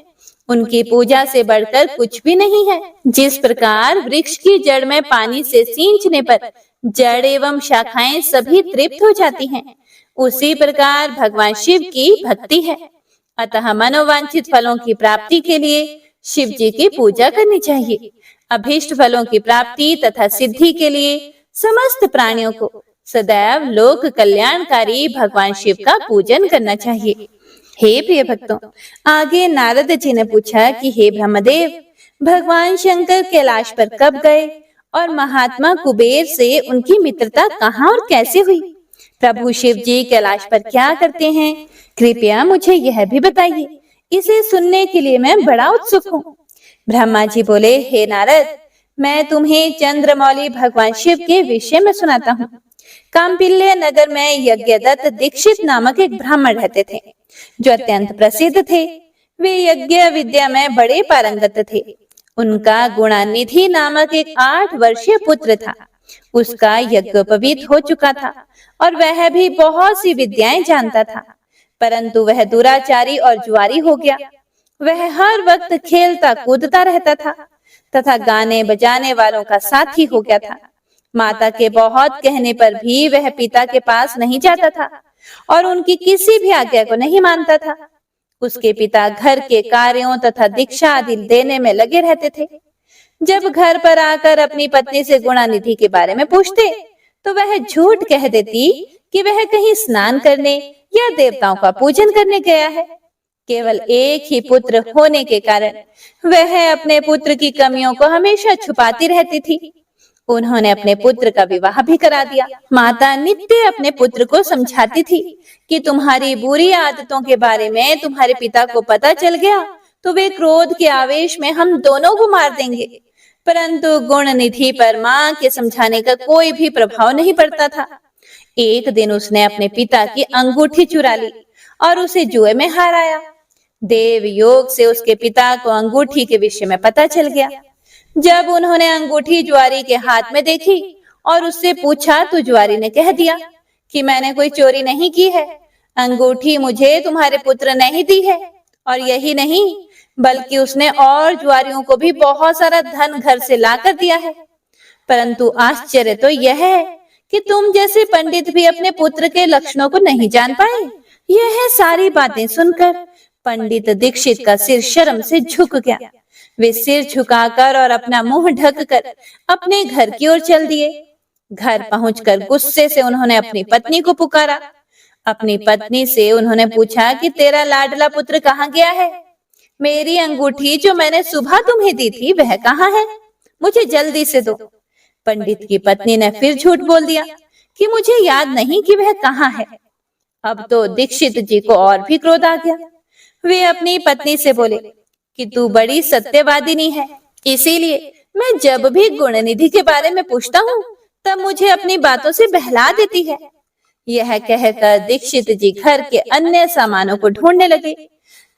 उनकी पूजा से बढ़कर कुछ भी नहीं है। जिस प्रकार वृक्ष की जड़ में पानी से सींचने पर जड़ एवं शाखाएं सभी तृप्त हो जाती हैं, उसी प्रकार भगवान शिव की भक्ति है। अतः मनोवांछित फलों की प्राप्ति के लिए शिव जी की पूजा करनी चाहिए। अभीष्ट फलों की प्राप्ति तथा सिद्धि के लिए समस्त प्राणियों को सदैव लोक कल्याणकारी भगवान शिव का पूजन करना चाहिए। हे प्रिय भक्तों, आगे नारद जी ने पूछा कि हे ब्रह्मदेव, भगवान शंकर कैलाश पर कब गए और महात्मा कुबेर से उनकी मित्रता कहाँ और कैसे हुई? प्रभु शिव जी कैलाश पर क्या करते हैं, कृपया मुझे यह भी बताइए। इसे सुनने के लिए मैं बड़ा उत्सुक हूँ। ब्रह्मा जी बोले, हे नारद, मैं तुम्हें चंद्रमौली भगवान शिव के विषय में सुनाता हूँ। काम्पिल्य नगर में यज्ञदत्त दीक्षित नामक एक ब्राह्मण रहते थे, जो अत्यंत प्रसिद्ध थे। वे यज्ञ विद्या में बड़े पारंगत थे। उनका गुणानिधि नामक एक 8 वर्षीय पुत्र था। उसका यज्ञोपवीत हो चुका था और वह भी बहुत सी विद्याएं जानता था, परंतु वह दुराचारी और जुआरी हो गया। वह हर वक्त खेलता कूदता रहता था तथा गाने बजाने वालों का साथी हो गया था। माता के बहुत कहने पर भी वह पिता के पास नहीं जाता था और उनकी किसी भी आज्ञा को नहीं मानता था। उसके पिता घर के कार्यों तथा दीक्षा आदि देने में लगे रहते थे। जब घर पर आकर अपनी पत्नी से गुणानिधि के बारे में पूछते तो वह झूठ कह देती कि वह कहीं स्नान करने या देवताओं का पूजन करने गया है। केवल एक ही पुत्र होने के कारण वह अपने पुत्र की कमियों को हमेशा छुपाती रहती थी। उन्होंने अपने पुत्र का विवाह भी करा दिया। माता नित्य अपने पुत्र को समझाती थी कि तुम्हारी बुरी आदतों के बारे में तुम्हारे पिता को पता चल गया तो वे क्रोध के आवेश में हम दोनों को मार देंगे। परंतु गुणनिधि पर माँ के समझाने का कोई भी प्रभाव नहीं पड़ता था। एक दिन उसने अपने पिता की अंगूठी चुरा ली और उसे जुए में हराया। देव योग से उसके पिता को अंगूठी के विषय में पता चल गया। जब उन्होंने अंगूठी जुआरी के हाथ में देखी और उससे पूछा तो जुआरी ने कह दिया कि मैंने कोई चोरी नहीं की है, अंगूठी मुझे तुम्हारे पुत्र ने ही दी है। और यही नहीं, बल्कि उसने और जुआरियों को भी बहुत सारा धन घर से लाकर दिया है। परंतु आश्चर्य तो यह है कि तुम जैसे पंडित भी अपने पुत्र के लक्षणों को नहीं जान पाए। यह सारी बातें सुनकर पंडित दीक्षित का सिर शर्म से झुक गया। वे सिर झुकाकर और अपना मुंह ढककर अपने घर की ओर चल दिए। घर पहुंचकर गुस्से से उन्होंने अपनी पत्नी को पुकारा। अपनी पत्नी से उन्होंने पूछा कि तेरा लाडला पुत्र कहाँ गया है? मेरी अंगूठी जो मैंने सुबह तुम्हें दी थी वह कहाँ है? मुझे जल्दी से दो। पंडित की पत्नी ने फिर झूठ बोल दिया कि मुझे याद नहीं कि वह कहाँ है। अब तो दीक्षित जी को और भी क्रोध आ गया। वे अपनी पत्नी से बोले कि तू बड़ी सत्यवादिनी है, इसीलिए मैं जब भी गुणनिधि के बारे में पूछता हूँ तब मुझे अपनी बातों से बहला देती है। यह कहकर दीक्षित जी घर के अन्य सामानों को ढूंढने लगे,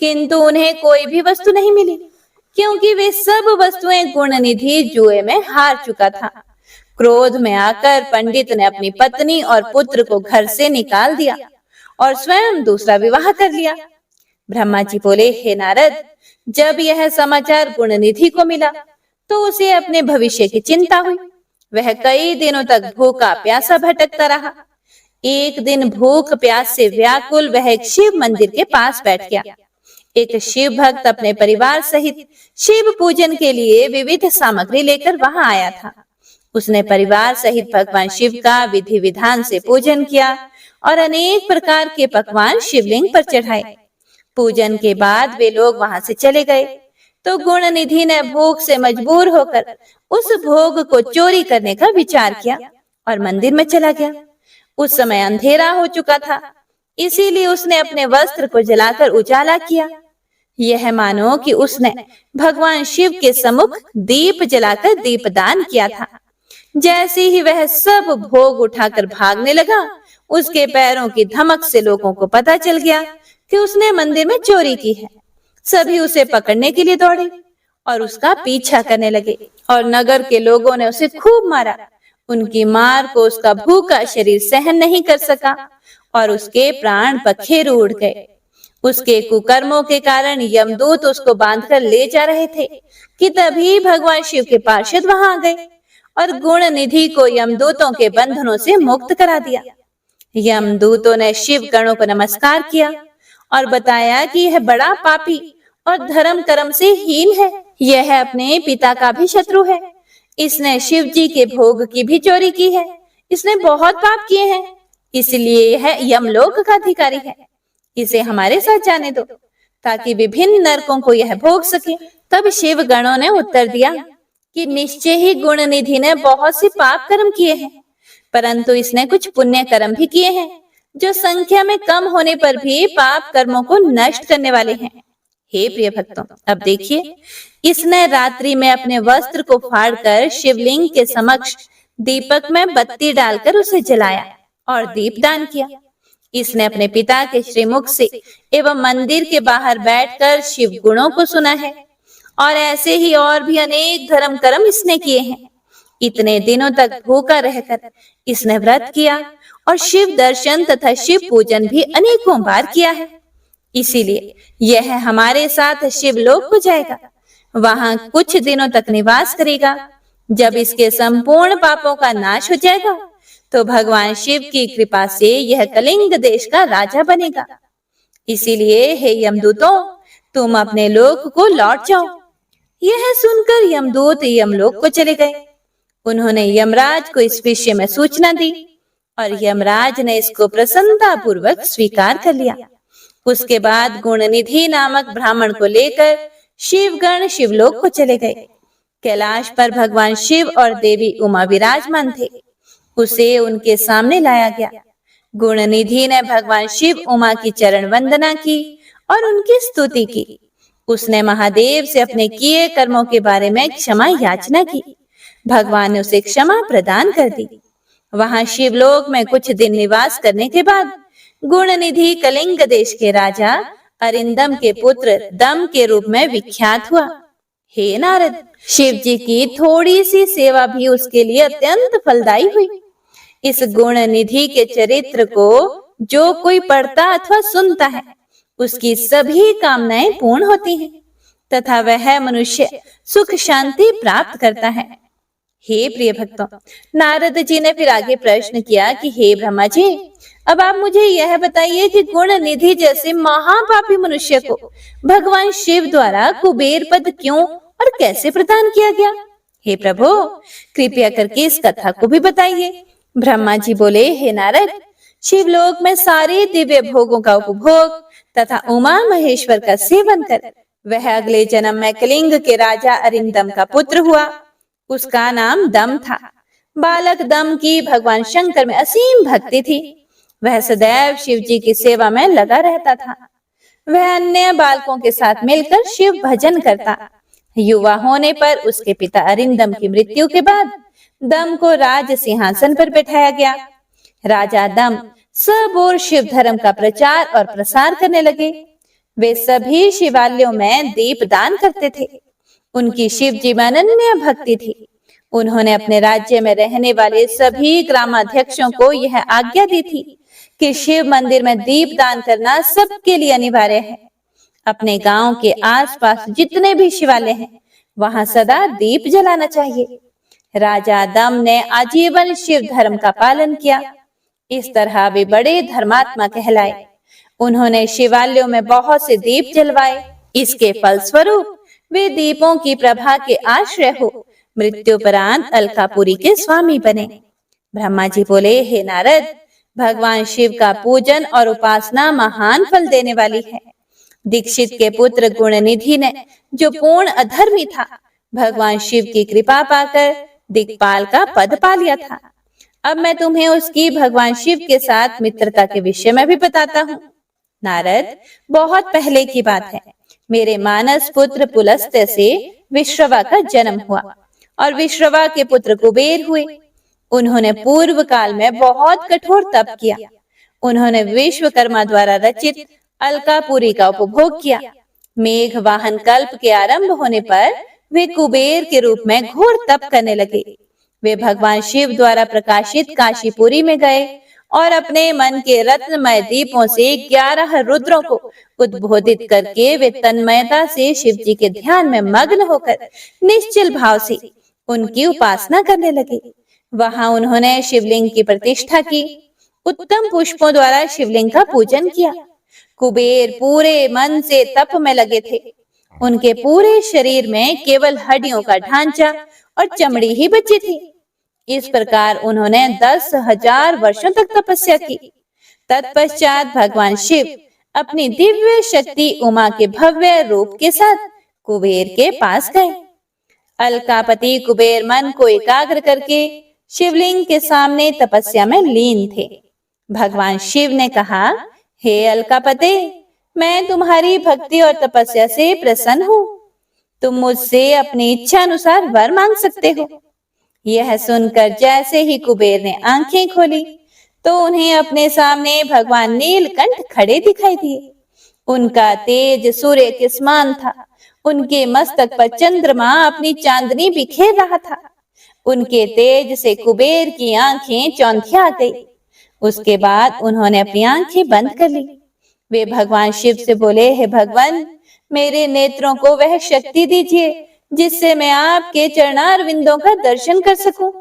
किंतु उन्हें कोई भी वस्तु नहीं मिली, क्योंकि वे सब वस्तुएं गुणनिधि जुए में हार चुका था। क्रोध में आकर पंडित ने अपनी पत्नी और पुत्र को घर से निकाल दिया और स्वयं दूसरा विवाह कर लिया। ब्रह्मा जी बोले, हे नारद, जब यह समाचार गुणनिधि को मिला तो उसे अपने भविष्य की चिंता हुई। वह कई दिनों तक भूखा प्यासा भटकता रहा। एक दिन भूख प्यास से व्याकुल वह एक शिव मंदिर के पास बैठ गया। एक शिव भक्त अपने परिवार सहित शिव पूजन के लिए विविध सामग्री लेकर वहां आया था। उसने परिवार सहित भगवान शिव का विधि विधान से पूजन किया और अनेक प्रकार के पकवान शिवलिंग पर चढ़ाए। पूजन के बाद वे लोग वहां से चले गए तो गुणनिधि ने भूख से मजबूर होकर उस भोग को चोरी करने का विचार किया और मंदिर में चला गया। उस समय अंधेरा हो चुका था, इसीलिए उसने अपने वस्त्र को जलाकर उजाला किया। यह मानो कि उसने भगवान शिव के सम्मुख दीप जलाकर दीपदान किया था। जैसे ही वह सब भोग उठाकर भागने लगा, उसके पैरों की धमक से लोगों को पता चल गया कि उसने मंदिर में चोरी की है। सभी उसे पकड़ने के लिए दौड़े और उसका पीछा करने लगे और नगर के लोगों ने उसे खूब मारा। उनकी मार को उसका भूखा शरीर सहन नहीं कर सका और उसके प्राण पखेरु उड़ गए। उसके कुकर्मों के कारण यमदूत उसको बांधकर ले जा रहे थे कि तभी भगवान शिव के पार्षद वहां आ गए और गुणनिधि को यमदूतों के बंधनों से मुक्त करा दिया। यमदूतों ने शिव गणों को नमस्कार किया और बताया कि यह बड़ा पापी और धर्म कर्म से हीन है। यह अपने पिता का भी शत्रु है। इसने शिव जी के भोग की भी चोरी की है। इसने बहुत पाप किए हैं, इसलिए यह यमलोक का अधिकारी है। इसे हमारे साथ जाने दो ताकि विभिन्न नरकों को यह भोग सके। तब शिव गणों ने उत्तर दिया कि निश्चय ही गुणनिधि ने बहुत से पाप कर्म किए हैं, परंतु इसने कुछ पुण्य कर्म भी किए हैं जो संख्या में कम होने पर भी पाप कर्मों को नष्ट करने वाले हैं। हे प्रिय भक्तों, अब देखिए, इसने रात्रि में अपने वस्त्र को फाड़कर शिवलिंग के समक्ष दीपक में बत्ती डालकर उसे जलाया और दीपदान किया। इसने अपने पिता के श्रीमुख से एवं मंदिर के बाहर बैठकर शिव गुणों को सुना है और ऐसे ही और भी अनेक धर्म कर्म इसने किए हैं। इतने दिनों तक भूखा रहकर इसने व्रत किया और शिव दर्शन तथा शिव पूजन भी अनेकों बार किया है। इसीलिए यह हमारे साथ शिवलोक को जाएगा, वहां कुछ दिनों तक निवास करेगा। जब इसके संपूर्ण पापों का नाश हो जाएगा तो भगवान शिव की कृपा से यह कलिंग देश का राजा बनेगा। इसीलिए हे यमदूतों, तुम अपने लोक को लौट जाओ। यह सुनकर यमदूत यमलोक को चले गए। उन्होंने यमराज को इस विषय में सूचना दी और यमराज ने इसको प्रसन्नता पूर्वक स्वीकार कर लिया। उसके बाद गुणनिधि नामक ब्राह्मण को लेकर शिवगण शिवलोक को चले गए। कैलाश पर भगवान शिव और देवी उमा विराजमान थे। उसे उनके सामने लाया गया। गुणनिधि ने भगवान शिव उमा की चरण वंदना की और उनकी स्तुति की। उसने महादेव से अपने किए कर्मों के बारे में क्षमा याचना की। भगवान ने उसे क्षमा प्रदान कर दी। वहां शिवलोक में कुछ दिन निवास करने के बाद गुणनिधि कलिंग देश के राजा अरिंदम के पुत्र दम के रूप में विख्यात हुआ। हे नारद, शिव जी की थोड़ी सी सेवा भी उसके लिए अत्यंत फलदायी हुई। इस गुणनिधि के चरित्र को जो कोई पढ़ता अथवा सुनता है, उसकी सभी कामनाएं पूर्ण होती हैं तथा वह मनुष्य सुख शांति प्राप्त करता है। हे प्रिय भक्तों, नारद जी ने फिर आगे प्रश्न किया कि हे ब्रह्मा जी, अब आप मुझे यह बताइए कि गुण निधि जैसे महापापी मनुष्य को भगवान शिव द्वारा कुबेर पद क्यों और कैसे प्रदान किया गया? हे प्रभु, कृपया करके इस कथा को भी बताइए। ब्रह्मा जी बोले, हे नारद, शिवलोक में सारे दिव्य भोगों का उपभोग तथा उमा महेश्वर का सेवन कर वह अगले जन्म में कलिंग के राजा अरिंदम का पुत्र हुआ। उसका नाम दम था। बालक दम की भगवान शंकर में असीम भक्ति थी। वह सदैव शिव जी की सेवा में लगा रहता था। वह अन्य बालकों के साथ मिलकर शिव भजन करता। युवा होने पर उसके पिता अरिंदम की मृत्यु के बाद दम को राज सिंहासन पर बैठाया गया। राजा दम सब और शिव धर्म का प्रचार और प्रसार करने लगे। वे सभी शिवालयों में दीप दान करते थे। उनकी शिव जी में अनन्य भक्ति थी। उन्होंने अपने राज्य में रहने वाले सभी ग्रामाध्यक्षों को यह आज्ञा दी थी कि शिव मंदिर में दीप दान करना सबके लिए अनिवार्य है। अपने गांव के आसपास जितने भी शिवालय हैं, वहां सदा दीप जलाना चाहिए। राजा दम ने आजीवन शिव धर्म का पालन किया। इस तरह वे बड़े धर्मात्मा कहलाए। उन्होंने शिवालयों में बहुत से दीप जलवाए। इसके फलस्वरूप वे दीपों की प्रभा के आश्रय हो मृत्युपरांत अलकापुरी के स्वामी बने। ब्रह्मा जी बोले, हे नारद, भगवान शिव का पूजन और उपासना महान फल देने वाली है। दीक्षित के पुत्र गुणनिधि ने, जो पूर्ण अधर्मी था, भगवान शिव की कृपा पाकर दिक्पाल का पद पा लिया था। अब मैं तुम्हें उसकी भगवान शिव के साथ मित्रता के विषय में भी बताता हूँ। नारद, बहुत पहले की बात है। मेरे मानस पुत्र पुलस्त्य से विश्रवा का जन्म हुआ और विश्रवा के पुत्र कुबेर हुए। उन्होंने पूर्व काल में बहुत कठोर तप किया। उन्होंने विश्वकर्मा द्वारा रचित अलकापुरी का उपभोग किया। मेघ वाहन कल्प के आरंभ होने पर वे कुबेर के रूप में घोर तप करने लगे। वे भगवान शिव द्वारा प्रकाशित काशीपुरी में गए और अपने मन के रत्नमय दीपों से 11 रुद्रों को उद्बोधित करके वे तन्मयता से शिव जी के ध्यान में मग्न होकर निश्चल भाव से उनकी उपासना करने लगे। वहां उन्होंने शिवलिंग की प्रतिष्ठा की। उत्तम पुष्पों द्वारा शिवलिंग का पूजन किया। कुबेर पूरे मन से तप में लगे थे। उनके पूरे शरीर में केवल हड्डियों का ढांचा और चमड़ी ही बची थी। इस प्रकार उन्होंने 10,000 वर्षों तक तपस्या की। तत्पश्चात भगवान शिव अपनी दिव्य शक्ति उमा के भव्य रूप के साथ कुबेर के पास गए। अलकापति कुबेर मन को एकाग्र करके शिवलिंग के सामने तपस्या में लीन थे। भगवान शिव ने कहा, हे अलकापते, मैं तुम्हारी भक्ति और तपस्या से प्रसन्न हूँ। तुम मुझसे अपनी इच्छा अनुसार वर मांग सकते हो। यह सुनकर जैसे ही कुबेर ने आंखें खोली तो उन्हें अपने सामने भगवान नीलकंठ खड़े दिखाई दिए। उनका तेज सूर्य के समान था। उनके मस्तक पर चंद्रमा अपनी चांदनी बिखेर रहा था। उनके तेज से कुबेर की आंखें चौंधिया गई। उसके बाद उन्होंने अपनी आंखें बंद कर ली। वे भगवान शिव से बोले, हे भगवान, मेरे नेत्रों को वह शक्ति दीजिए जिससे मैं आपके चरणारविंदों का दर्शन कर सकूं।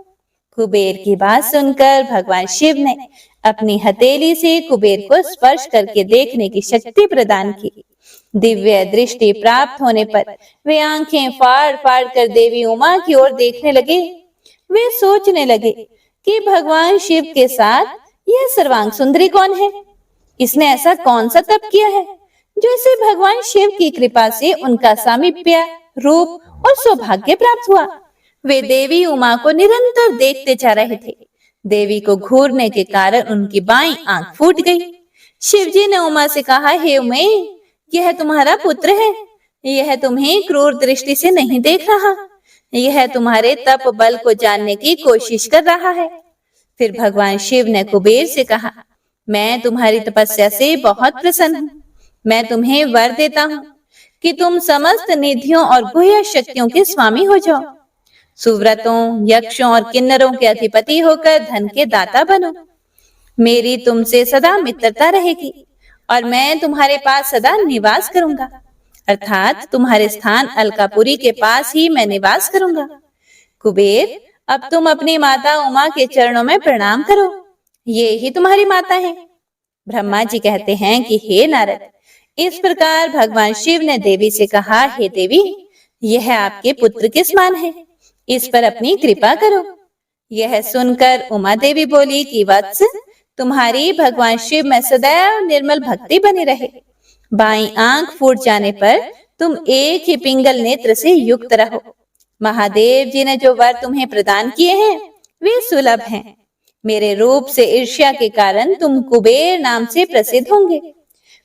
कुबेर की बात सुनकर भगवान शिव ने अपनी हथेली से कुबेर को स्पर्श करके देखने की शक्ति प्रदान की। दिव्य दृष्टि प्राप्त होने पर वे आंखें फाड़ फाड़ कर देवी उमा की ओर देखने लगे। वे सोचने लगे कि भगवान शिव के साथ यह सर्वांग सुंदरी कौन है? इसने ऐसा कौन सा तप किया है जो इसे भगवान शिव की कृपा से उनका सामीप्य, रूप और सौभाग्य प्राप्त हुआ। वे देवी उमा को निरंतर देखते जा रहे थे। देवी को घूरने के कारण उनकी बाईं आंख फूट गई। शिवजी ने उमा से कहा, हे उमे, यह तुम्हारा पुत्र है। यह तुम्हें क्रूर दृष्टि से नहीं देख रहा। यह तुम्हारे तप बल को जानने की कोशिश कर रहा है। फिर भगवान शिव ने कुबेर से कहा, मैं तुम्हारी तपस्या से बहुत प्रसन्न हूँ। मैं तुम्हें वर देता हूँ कि तुम समस्त निधियों और गुह्य शक्तियों के स्वामी हो जाओ। सुव्रतों, यक्षों और किन्नरों के अधिपति होकर धन के दाता बनो। मेरी तुमसे सदा मित्रता रहेगी और मैं तुम्हारे पास सदा निवास करूंगा। अर्थात तुम्हारे स्थान अलकापुरी के पास ही मैं निवास करूंगा। कुबेर, अब तुम अपनी माता उमा के चरणों में प्रणाम करो, ये ही तुम्हारी माता है। ब्रह्मा जी कहते हैं कि हे नारद, इस प्रकार भगवान शिव ने देवी से कहा, हे देवी, यह आपके पुत्र के समान है, इस पर अपनी कृपा करो। यह सुनकर उमा देवी बोली कि वत्स, तुम्हारी भगवान शिव में सदैव निर्मल भक्ति बनी रहे। बाईं आंख फूट जाने पर तुम एक ही पिंगल नेत्र से युक्त रहो। महादेव जी ने जो वर तुम्हें प्रदान किए हैं वे सुलभ हैं। मेरे रूप से ईर्ष्या के कारण तुम कुबेर नाम से प्रसिद्ध होंगे।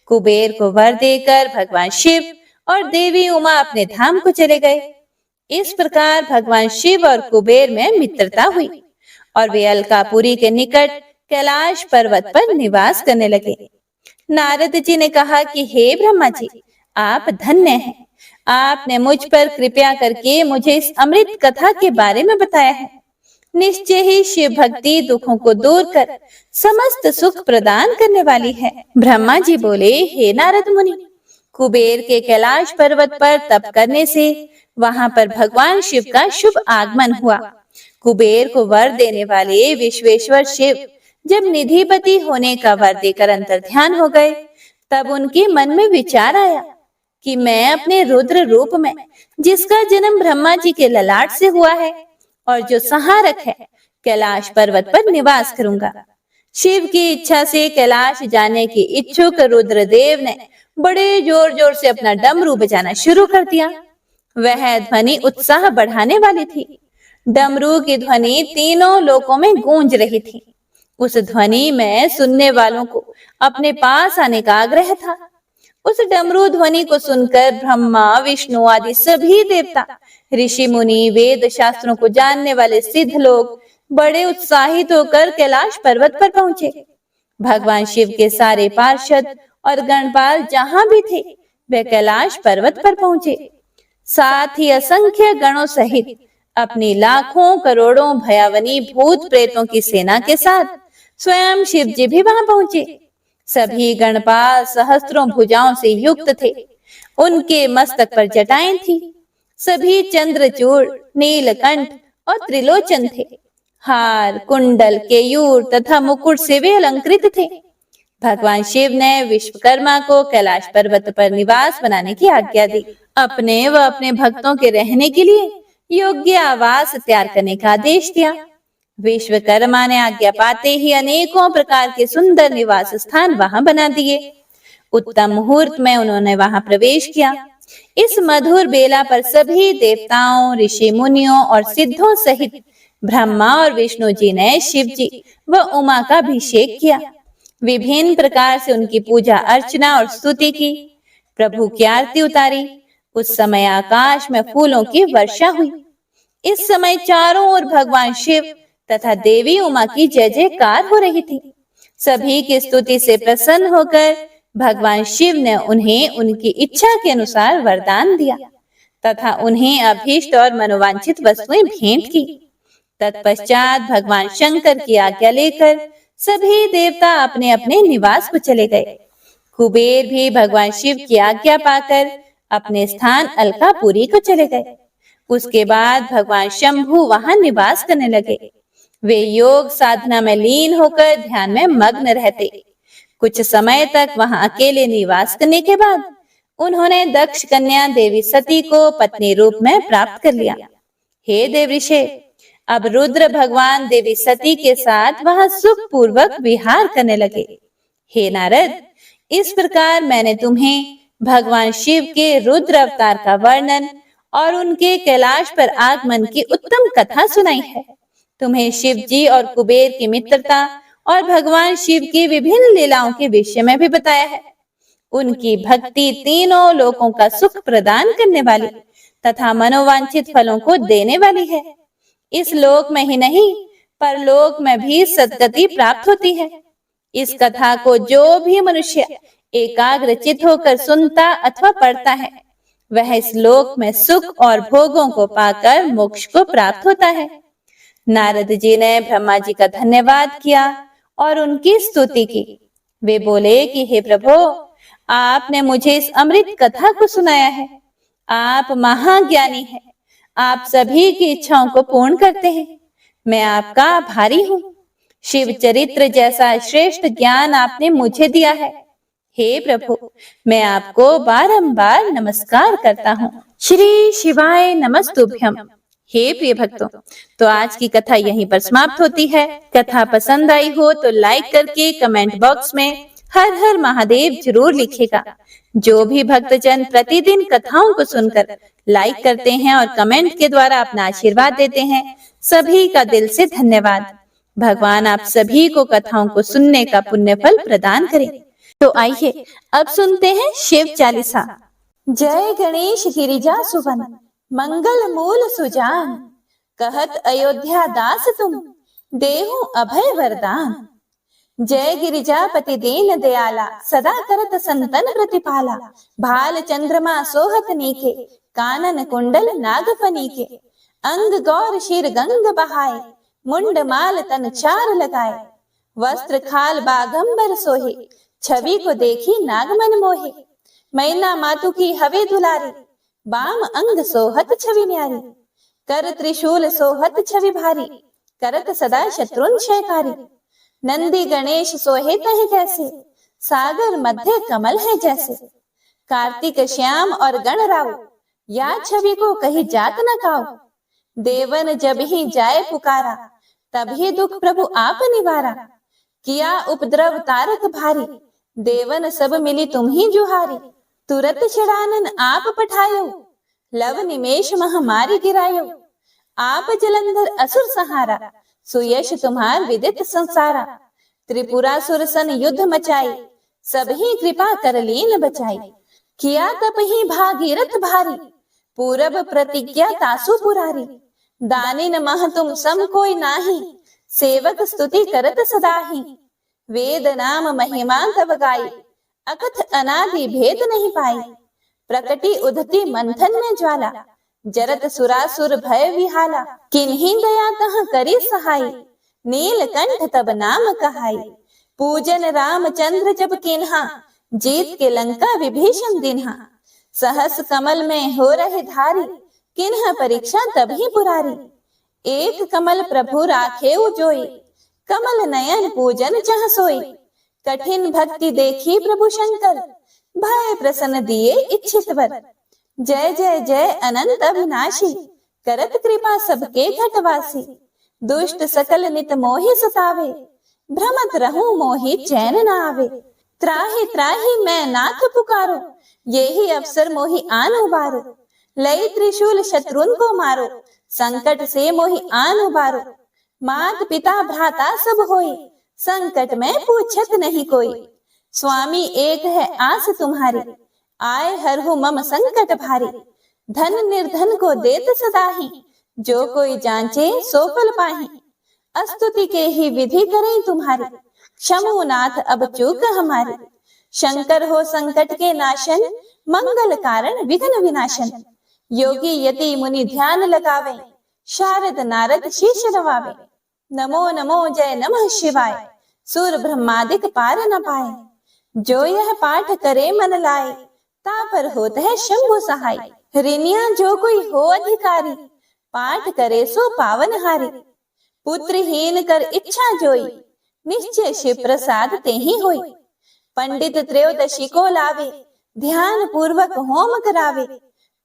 कुबेर को वर देकर भगवान शिव और देवी उमा अपने धाम को चले गए। इस प्रकार भगवान शिव और कुबेर में मित्रता हुई और वे अलकापुरी के निकट कैलाश पर्वत पर निवास करने लगे। नारद जी ने कहा कि हे ब्रह्मा जी, आप धन्य हैं। आपने मुझ पर कृपा करके मुझे इस अमृत कथा के बारे में बताया है। निश्चय ही शिव भक्ति दुखों को दूर कर समस्त सुख प्रदान करने वाली है। ब्रह्मा जी बोले, हे नारद मुनि, कुबेर के कैलाश पर्वत पर तप करने से वहां पर भगवान शिव का शुभ आगमन हुआ। कुबेर को वर देने वाले विश्वेश्वर शिव जब निधिपति होने का वर देकर अंतर ध्यान हो गए, तब उनके मन में विचार आया कि मैं अपने रुद्र रूप में, जिसका जन्म ब्रह्मा जी के ललाट से हुआ है और जो संहारक है, कैलाश पर्वत पर निवास करूंगा। शिव की इच्छा से कैलाश जाने की इच्छुक रुद्रदेव ने बड़े जोर जोर से अपना डमरू बजाना शुरू कर दिया। वह ध्वनि उत्साह बढ़ाने वाली थी। डमरू की ध्वनि तीनों लोकों में गूंज रही थी। उस ध्वनि में सुनने वालों को अपने पास आने का आग्रह था। उस डमरू ध्वनि को सुनकर ब्रह्मा, विष्णु आदि सभी देवता, ऋषि मुनि, वेद शास्त्रों को जानने वाले सिद्ध लोग बड़े उत्साहित होकर कैलाश पर्वत पर पहुंचे। भगवान शिव के सारे पार्षद और गणपाल जहां भी थे, वे कैलाश पर्वत पर पहुंचे। साथ ही असंख्य गणों सहित अपनी लाखों करोड़ों भयावनी भूत प्रेतों की सेना के साथ स्वयं शिव जी भी वहां पहुंचे। सभी गणपाल सहस्त्रों भुजाओं से युक्त थे। उनके मस्तक पर जटाएं थी। सभी चंद्रचूड़, नीलकंठ और त्रिलोचन थे। हार, कुंडल, केयूर तथा मुकुट से वे अलंकृत थे। भगवान शिव ने विश्वकर्मा को कैलाश पर्वत पर निवास बनाने की आज्ञा दी। अपने व अपने भक्तों के रहने के लिए योग्य आवास तैयार करने का आदेश दिया। विश्वकर्मा ने आज्ञा पाते ही अनेकों प्रकार के सुंदर निवास स्थान वहां बना दिए। उत्तम मुहूर्त में उन्होंने वहां प्रवेश किया। इस मधुर बेला पर सभी देवताओं, ऋषि मुनियों और सिद्धों सहित ब्रह्मा और विष्णु जी ने शिव जी व उमा का अभिषेक किया। विभिन्न प्रकार से उनकी पूजा अर्चना और स्तुति की। प्रभु की आरती उतारी। उस समय आकाश में फूलों की वर्षा हुई। इस समय चारों ओर भगवान शिव तथा देवी उमा की जय जयकार हो रही थी। सभी की स्तुति से प्रसन्न होकर भगवान शिव ने उन्हें उनकी इच्छा के अनुसार वरदान दिया तथा उन्हें अभीष्ट और मनोवांछित वस्तुएं भेंट की। तत्पश्चात भगवान शंकर की आज्ञा लेकर सभी देवता अपने अपने निवास को चले गए। कुबेर भी भगवान शिव की आज्ञा पाकर अपने स्थान अलकापुरी को चले गए। उसके बाद भगवान शंभु वहां निवास करने लगे। वे योग साधना में लीन होकर ध्यान में मग्न रहते। कुछ समय तक वहां अकेले निवास करने के बाद उन्होंने दक्ष कन्या देवी सती को पत्नी रूप में प्राप्त कर लिया। हे देवऋषि, अब रुद्र भगवान देवी सती के साथ वहां सुख पूर्वक विहार करने लगे। हे नारद, इस प्रकार मैंने तुम्हें भगवान शिव के रुद्र अवतार का वर्णन और उनके कैलाश पर आगमन की उत्तम कथा सुनाई है। तुम्हें शिव जी और कुबेर की मित्रता और भगवान शिव की विभिन्न लीलाओं के विषय में भी बताया है। उनकी भक्ति तीनों लोकों का सुख प्रदान करने वाली तथा मनोवांछित फलों को देने वाली है। इस लोक में ही नहीं, परलोक में भी सद्गति प्राप्त होती है। इस कथा को जो भी मनुष्य एकाग्रचित होकर सुनता अथवा पढ़ता है, वह इस लोक में सुख और भोगों को पाकर मोक्ष को प्राप्त होता है। नारद जी ने ब्रह्मा जी का धन्यवाद किया और उनकी स्तुति की। वे बोले कि हे प्रभु, आपने मुझे इस अमृत कथा को सुनाया है। आप महाज्ञानी हैं। आप सभी की इच्छाओं को पूर्ण करते हैं। मैं आपका आभारी हूँ। शिव चरित्र जैसा श्रेष्ठ ज्ञान आपने मुझे दिया है। हे प्रभु, मैं आपको बारंबार नमस्कार करता हूँ। श्री शिवाय नमस्तुभ्यम। हे प्रिय भक्तों, तो आज की कथा यहीं पर समाप्त होती है। कथा पसंद आई हो तो लाइक करके कमेंट बॉक्स में हर हर महादेव जरूर लिखेगा। जो भी भक्तजन प्रतिदिन कथाओं को सुनकर लाइक करते हैं और कमेंट के द्वारा अपना आशीर्वाद देते हैं, सभी का दिल से धन्यवाद। भगवान आप सभी को कथाओं को सुनने का पुण्य फल प्रदान करें। तो आइए अब सुनते हैं शिव चालीसा। जय गणेश गिरिजा सुवन, मंगल मूल सुजान, कहत अयोध्या दास तुम, देहु अभय वरदान। जय गिरिजापति दीन दयाला, सदा करत संतन प्रतिपाला। भाल चंद्रमा सोहत नीके, कानन कुंडल नागफनी के। अंग गौर शीर गंग बहाए, मुंड माल तन चार लगाए। वस्त्र खाल बागंबर सोहे, छवि को देखी नागमन मोहे। मैना मातु की हवे दुलारी, बाम अंग सोहत छवि न्यारी। कर त्रिशूल सोहत छवि भारी, करत सदा शत्रुन क्षयकारी। नंदी गणेश सोहे तह कैसे, सागर मध्य कमल है जैसे। कार्तिक श्याम और गण राव, या छवि को कही जात न काओ। देवन जब ही जाए पुकारा, तभी दुख प्रभु आप निवारा। किया उपद्रव तारक भारी, देवन सब मिली तुम ही जुहारी। तुरत छड़ानन आप पठायो, लव निमेष महामारी गिरायो। आप जलंधर असुर सहारा, सुयश तुम्हार विदित संसारा। त्रिपुरासुर सन युद्ध मचाई, सबही कृपा कर लीन बचाई। किया तप ही भागीरथ भारी, पूरब प्रतिज्ञा तासु पुरारी। दानिन मह तुम सम कोई नाही, सेवक स्तुति करत सदाही। वेद नाम महिमा तब गाई, अकथ अनादि भेद नहीं पाई। प्रकटी उधती मंथन में ज्वाला, जरत सुरासुर भय विहाला। किन्हीं दया तह करी सहाय, नीलकंठ तब नाम कहाई। पूजन रामचंद्र जब किन्हा, जीत के लंका विभीषण दिन्हा। सहस कमल में हो रहे धारी, किन्ह परीक्षा तभी पुरारी। एक कमल प्रभु राखे जोई, कमल नयन पूजन चह सोई। कठिन भक्ति देखी प्रभु शंकर, भय प्रसन्न दिए इच्छित वर। जय जय जय अनंत अविनाशी, करत कृपा सबके घटवासी। दुष्ट सकल नित मोहि सतावे, भ्रमत रहूं मोहि चैन न आवे। त्राहि त्राहि मैं नाथ पुकारो, यही अवसर मोहि आन उबारो। लई त्रिशूल शत्रुन को मारो, संकट से मोहि आन उबारो। मात पिता भ्राता सब होई, संकट में पूछत नहीं कोई। स्वामी एक है आस तुम्हारी, आए हरहु मम संकट भारी। धन निर्धन को देत सदाही, जो कोई जांचे सो फल पाही। स्तुति के ही विधि करें तुम्हारी, क्षमु नाथ अब चूक हमारी। शंकर हो संकट के नाशन, मंगल कारण विघ्न विनाशन। योगी यति मुनि ध्यान लगावे, शारद नारद शीश नवावे। नमो नमो जय नमः शिवाय, सूर ब्रह्मादिक पार न पाए। जो यह पाठ करे मन लाए, ता पर होत है शंभु सहाय। ऋणिया जो कोई हो अधिकारी, पाठ करे सो पावन हारी। पुत्रहीन कर इच्छा जोई, निश्चय शिव प्रसाद ते ही होई। पंडित त्रयोदशी को लावे, ध्यान पूर्वक होम करावे।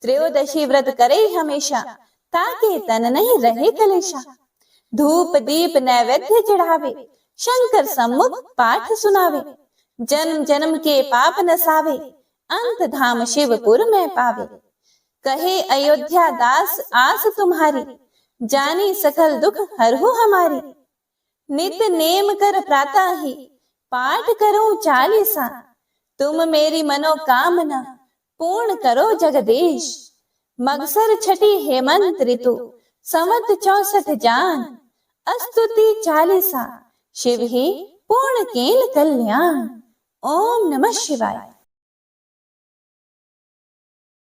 त्रयोदशी व्रत करे हमेशा, ताके तन नहीं रहे कलेशा। धूप दीप नैवेद्य चढ़ावे, शंकर सम्मुख पाठ सुनावे। जन्म जन्म के पाप नसावे, अंत धाम शिवपुर में पावे। कहे अयोध्या दास आस तुम्हारी, जानी सकल दुख हरहु हमारी। नित नेम कर प्रातः ही, पाठ करो चालीसा। तुम मेरी मनोकामना, पूर्ण करो जगदीश। मगसर छठी हेमंत ऋतु, संवत 64 जान। स्तुति चालीसा, शिव ही पूर्ण कील कल्याण। ओम नमः शिवाय।